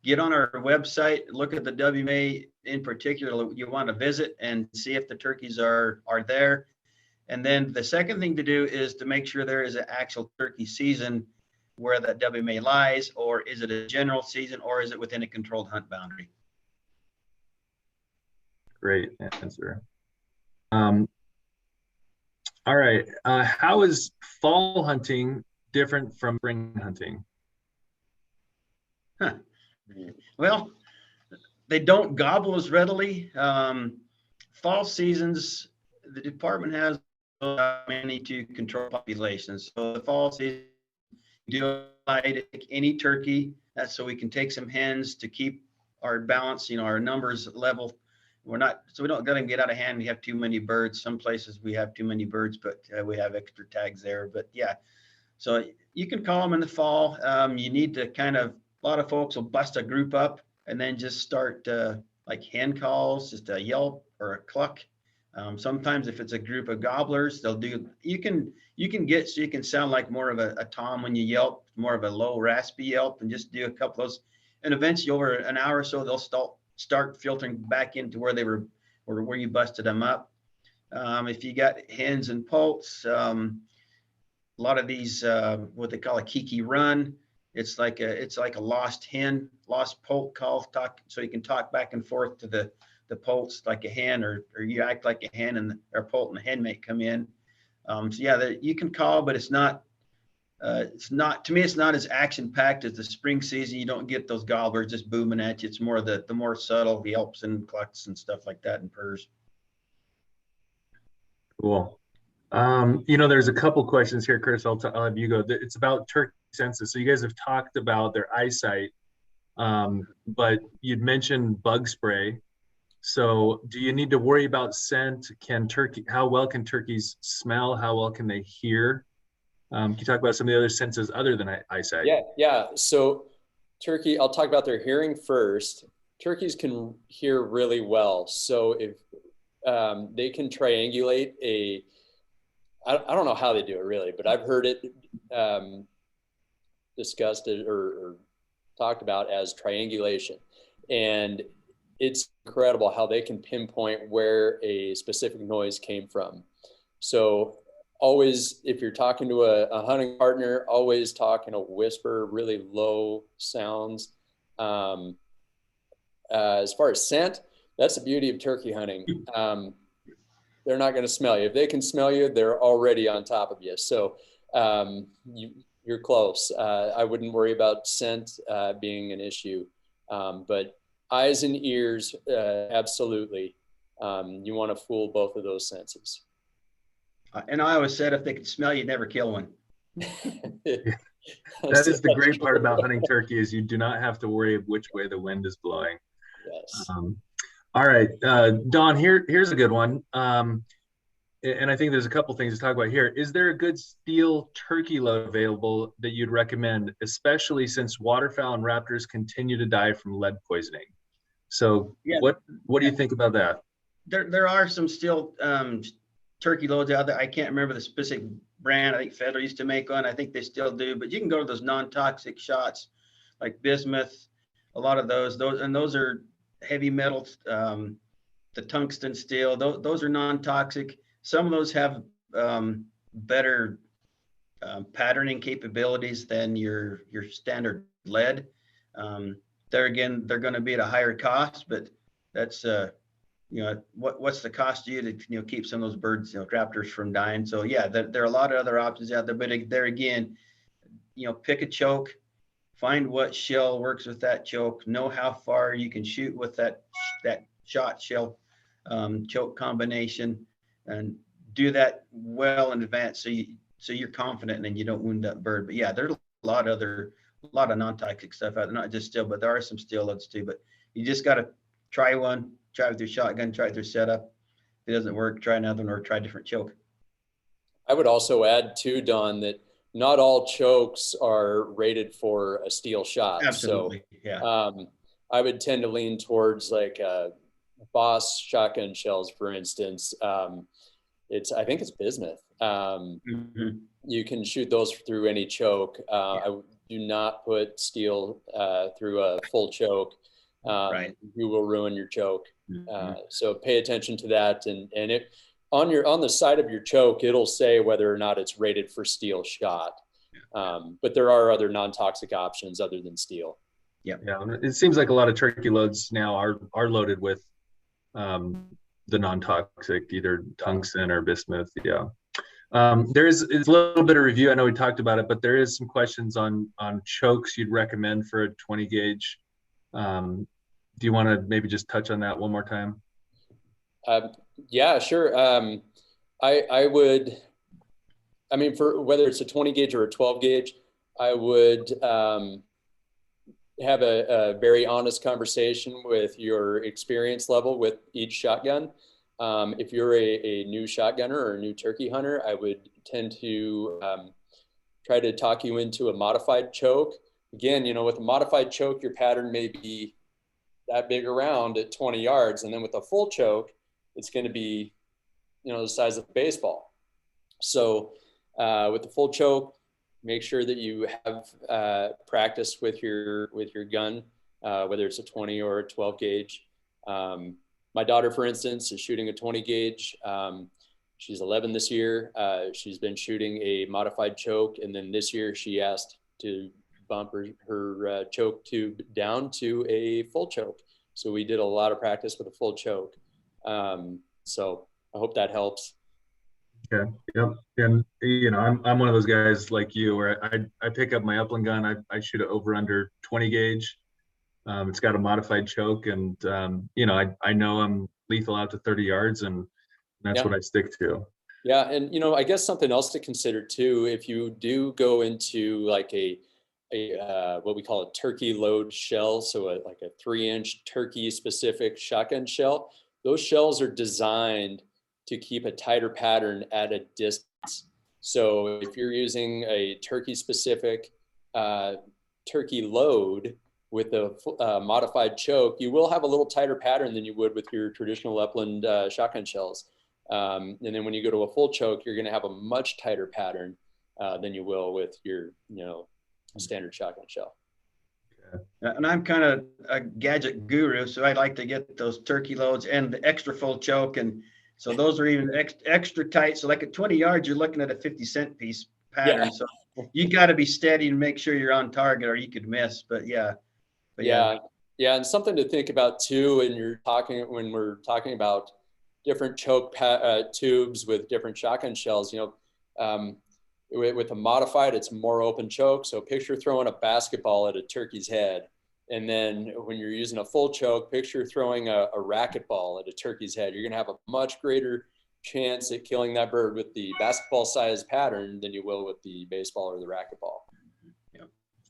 get on our website, look at the WMA in particular you want to visit and see if the turkeys are there. And then the second thing to do is to make sure there is an actual turkey season where that WMA lies, or is it a general season, or is it within a controlled hunt boundary? Great answer. All right. How is fall hunting different from spring hunting? Well, they don't gobble as readily. Fall seasons, the department has many to control populations. So the fall season, we do take any turkey, that's so we can take some hens to keep our balance, our numbers level. So we don't let them get out of hand. We have too many birds. Some places we have too many birds, but we have extra tags there. But yeah, so you can call them in the fall. You need to a lot of folks will bust a group up and then just start like hen calls, just a yell or a cluck. Sometimes if it's a group of gobblers, they'll do, you can get, so you can sound like more of a tom when you yelp, more of a low raspy yelp, and just do a couple of those. And eventually over an hour or so, they'll start filtering back into where they were, or where you busted them up. If you got hens and poults, a lot of these, what they call a kiki run, it's like a lost hen, lost poult call, talk, so you can talk back and forth to the poults like a hen, or you act like a hen and or poult and the hen mate come in. So yeah, you can call, but it's not, to me, it's not as action packed as the spring season. You don't get those gobblers just booming at you. It's more the more subtle yelps and clucks and stuff like that and purrs. Cool. There's a couple questions here, Chris. I'll have you go. It's about turkey senses. So you guys have talked about their eyesight, but you'd mentioned bug spray. So do you need to worry about scent? How well can turkeys smell? How well can they hear? Can you talk about some of the other senses other than eyesight? Yeah. So I'll talk about their hearing first. Turkeys can hear really well. So if they can triangulate I don't know how they do it really, but I've heard it discussed or talked about as triangulation. And it's incredible how they can pinpoint where a specific noise came from. So always, if you're talking to a hunting partner, always talk in a whisper, really low sounds. As far as scent, that's the beauty of turkey hunting. They're not going to smell you. If they can smell you, they're already on top of you. So you're close. I wouldn't worry about scent being an issue, but eyes and ears, absolutely. You want to fool both of those senses. And I always said, if they could smell you, never kill one. That is the great part about hunting turkey, is you do not have to worry which way the wind is blowing. Yes. All right, Don, here's a good one. And I think there's a couple things to talk about here. Is there a good steel turkey load available that you'd recommend, especially since waterfowl and raptors continue to die from lead poisoning? So yeah, what do you think about that? There are some steel turkey loads out there. I can't remember the specific brand. I think Federer used to make one. I think they still do, but you can go to those non-toxic shots like bismuth, a lot of those, and those are heavy metals, the tungsten steel, those are non-toxic. Some of those have better patterning capabilities than your standard lead. They're going to be at a higher cost, but that's what's the cost to you to keep some of those birds, raptors from dying. So yeah, there are a lot of other options out there, but there again, pick a choke, find what shell works with that choke, know how far you can shoot with that shot shell choke combination, and do that well in advance so you're confident and then you don't wound that bird. But yeah, there's a lot of non-toxic stuff out there, not just steel, but there are some steel loads too. But you just got to try one, try with your shotgun, try with your setup. If it doesn't work, try another one or try a different choke. I would also add too, Don, that not all chokes are rated for a steel shot. Absolutely. So, yeah. I would tend to lean towards like Boss shotgun shells, for instance. I think it's bismuth. You can shoot those through any choke. I do not put steel through a full choke. Right. You will ruin your choke. So pay attention to that. And it on the side of your choke, it'll say whether or not it's rated for steel shot. But there are other non-toxic options other than steel. Yeah. It seems like a lot of turkey loads now are loaded with the non-toxic, either tungsten or bismuth. Yeah. It's a little bit of review. I know we talked about it, but there is some questions on chokes you'd recommend for a 20 gauge. Do you want to maybe just touch on that one more time? Yeah, sure. For whether it's a 20 gauge or a 12 gauge, I would have a very honest conversation with your experience level with each shotgun. If you're a new shotgunner or a new turkey hunter, I would tend to try to talk you into a modified choke. Again, with a modified choke, your pattern may be that big around at 20 yards. And then with a full choke, it's going to be, the size of a baseball. So with the full choke, make sure that you have practice with your gun, whether it's a 20 or a 12 gauge. My daughter, for instance, is shooting a 20 gauge. She's 11 this year. She's been shooting a modified choke, and then this year she asked to bump her choke tube down to a full choke. So we did a lot of practice with a full choke. So I hope that helps. Okay. Yep. And I'm one of those guys like you, where I pick up my upland gun. I shoot it over under 20 gauge. It's got a modified choke, and I know I'm lethal out to 30 yards, and that's what I stick to. Yeah, and I guess something else to consider too, if you do go into like a what we call a turkey load shell, so like a 3-inch turkey specific shotgun shell, those shells are designed to keep a tighter pattern at a distance. So if you're using a turkey specific turkey load with a modified choke, you will have a little tighter pattern than you would with your traditional upland shotgun shells. And then when you go to a full choke, you're going to have a much tighter pattern than you will with your, standard shotgun shell. And I'm kind of a gadget guru, so I like to get those turkey loads and the extra full choke. And so those are even extra tight. So like at 20 yards, you're looking at a 50-cent piece pattern. Yeah. So you got to be steady and make sure you're on target, or you could miss. But yeah. And something to think about too, when we're talking about different choke tubes with different shotgun shells, with a modified, it's more open choke. So picture throwing a basketball at a turkey's head. And then when you're using a full choke, picture throwing a racquetball at a turkey's head. You're going to have a much greater chance at killing that bird with the basketball size pattern than you will with the baseball or the racquetball. Yeah,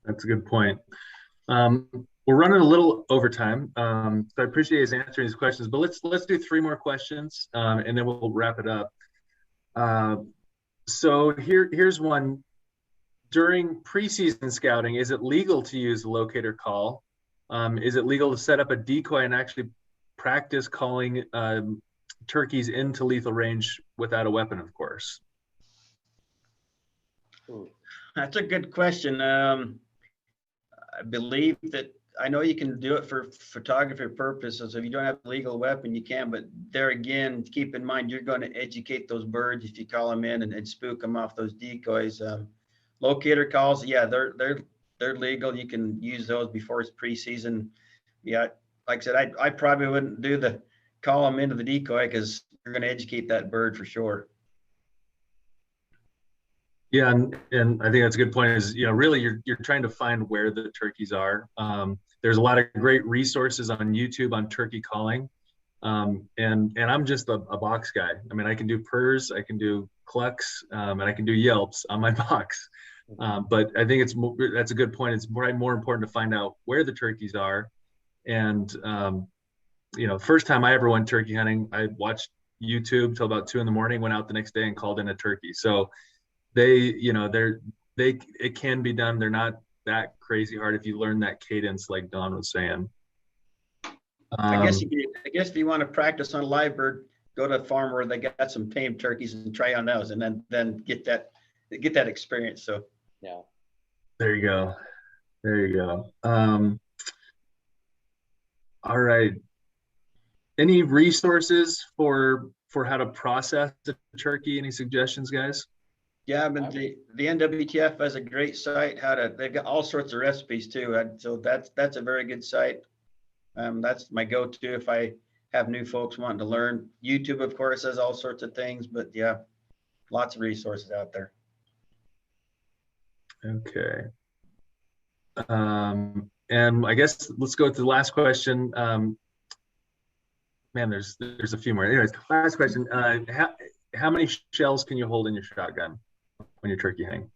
that's a good point. We're running a little overtime, so I appreciate his answering these questions. But let's do 3 more questions, and then we'll wrap it up. So here's one. During preseason scouting, is it legal to use a locator call? Is it legal to set up a decoy and actually practice calling turkeys into lethal range without a weapon, of course? That's a good question. I believe that I know you can do it for photography purposes. If you don't have a legal weapon, you can. But there again, keep in mind, you're going to educate those birds if you call them in and spook them off those decoys. Locator calls, yeah, they're legal. You can use those before it's preseason. Yeah, like I said, I probably wouldn't do the call them into the decoy, because you're going to educate that bird for sure. Yeah, and I think that's a good point. Is really you're trying to find where the turkeys are. There's a lot of great resources on YouTube on turkey calling, and I'm just a box guy. I mean, I can do purrs, I can do clucks, and I can do yelps on my box. But I think that's a good point. It's more important to find out where the turkeys are. And first time I ever went turkey hunting, I watched YouTube till about 2 a.m, went out the next day and called in a turkey. So it can be done. They're not that crazy hard if you learn that cadence, like Don was saying. I guess if you want to practice on a live bird, go to a farm where they got some tame turkeys and try on those, and then get that experience. So yeah, there you go. All right. Any resources for how to process a turkey? Any suggestions, guys? Yeah, I mean, the NWTF has a great site. They've got all sorts of recipes too. So that's a very good site. That's my go-to if I have new folks wanting to learn. YouTube, of course, has all sorts of things, but yeah, lots of resources out there. Okay. And I guess let's go to the last question. Man, there's a few more. Anyways, last question. How many shells can you hold in your shotgun when you're turkey hunting?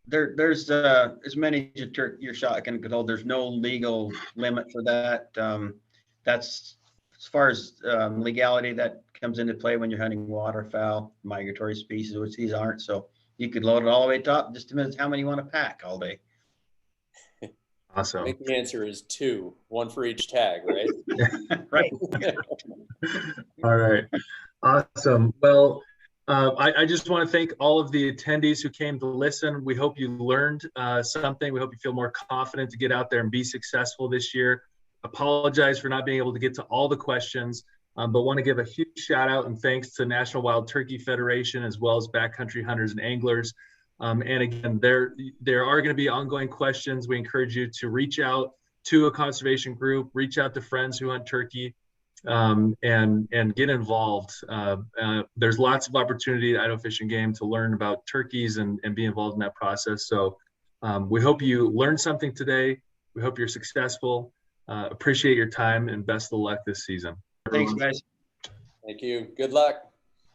There's as many as your shotgun could hold. There's no legal limit for that. That's as far as legality that comes into play when you're hunting waterfowl, migratory species, which these aren't. So you could load it all the way top. Just depends how many you want to pack all day. Awesome. I think the answer is 2, 1 for each tag, right? Right. All right. Awesome. Well, I just want to thank all of the attendees who came to listen. We hope you learned something. We hope you feel more confident to get out there and be successful this year. Apologize for not being able to get to all the questions, but want to give a huge shout out and thanks to National Wild Turkey Federation, as well as Backcountry Hunters and Anglers. And again, there are going to be ongoing questions. We encourage you to reach out to a conservation group, reach out to friends who hunt turkey, and get involved. There's lots of opportunity at Idaho Fish and Game to learn about turkeys and be involved in that process. So we hope you learned something today. We hope you're successful. Appreciate your time and best of luck this season. Thanks, guys. Thank you. Good luck.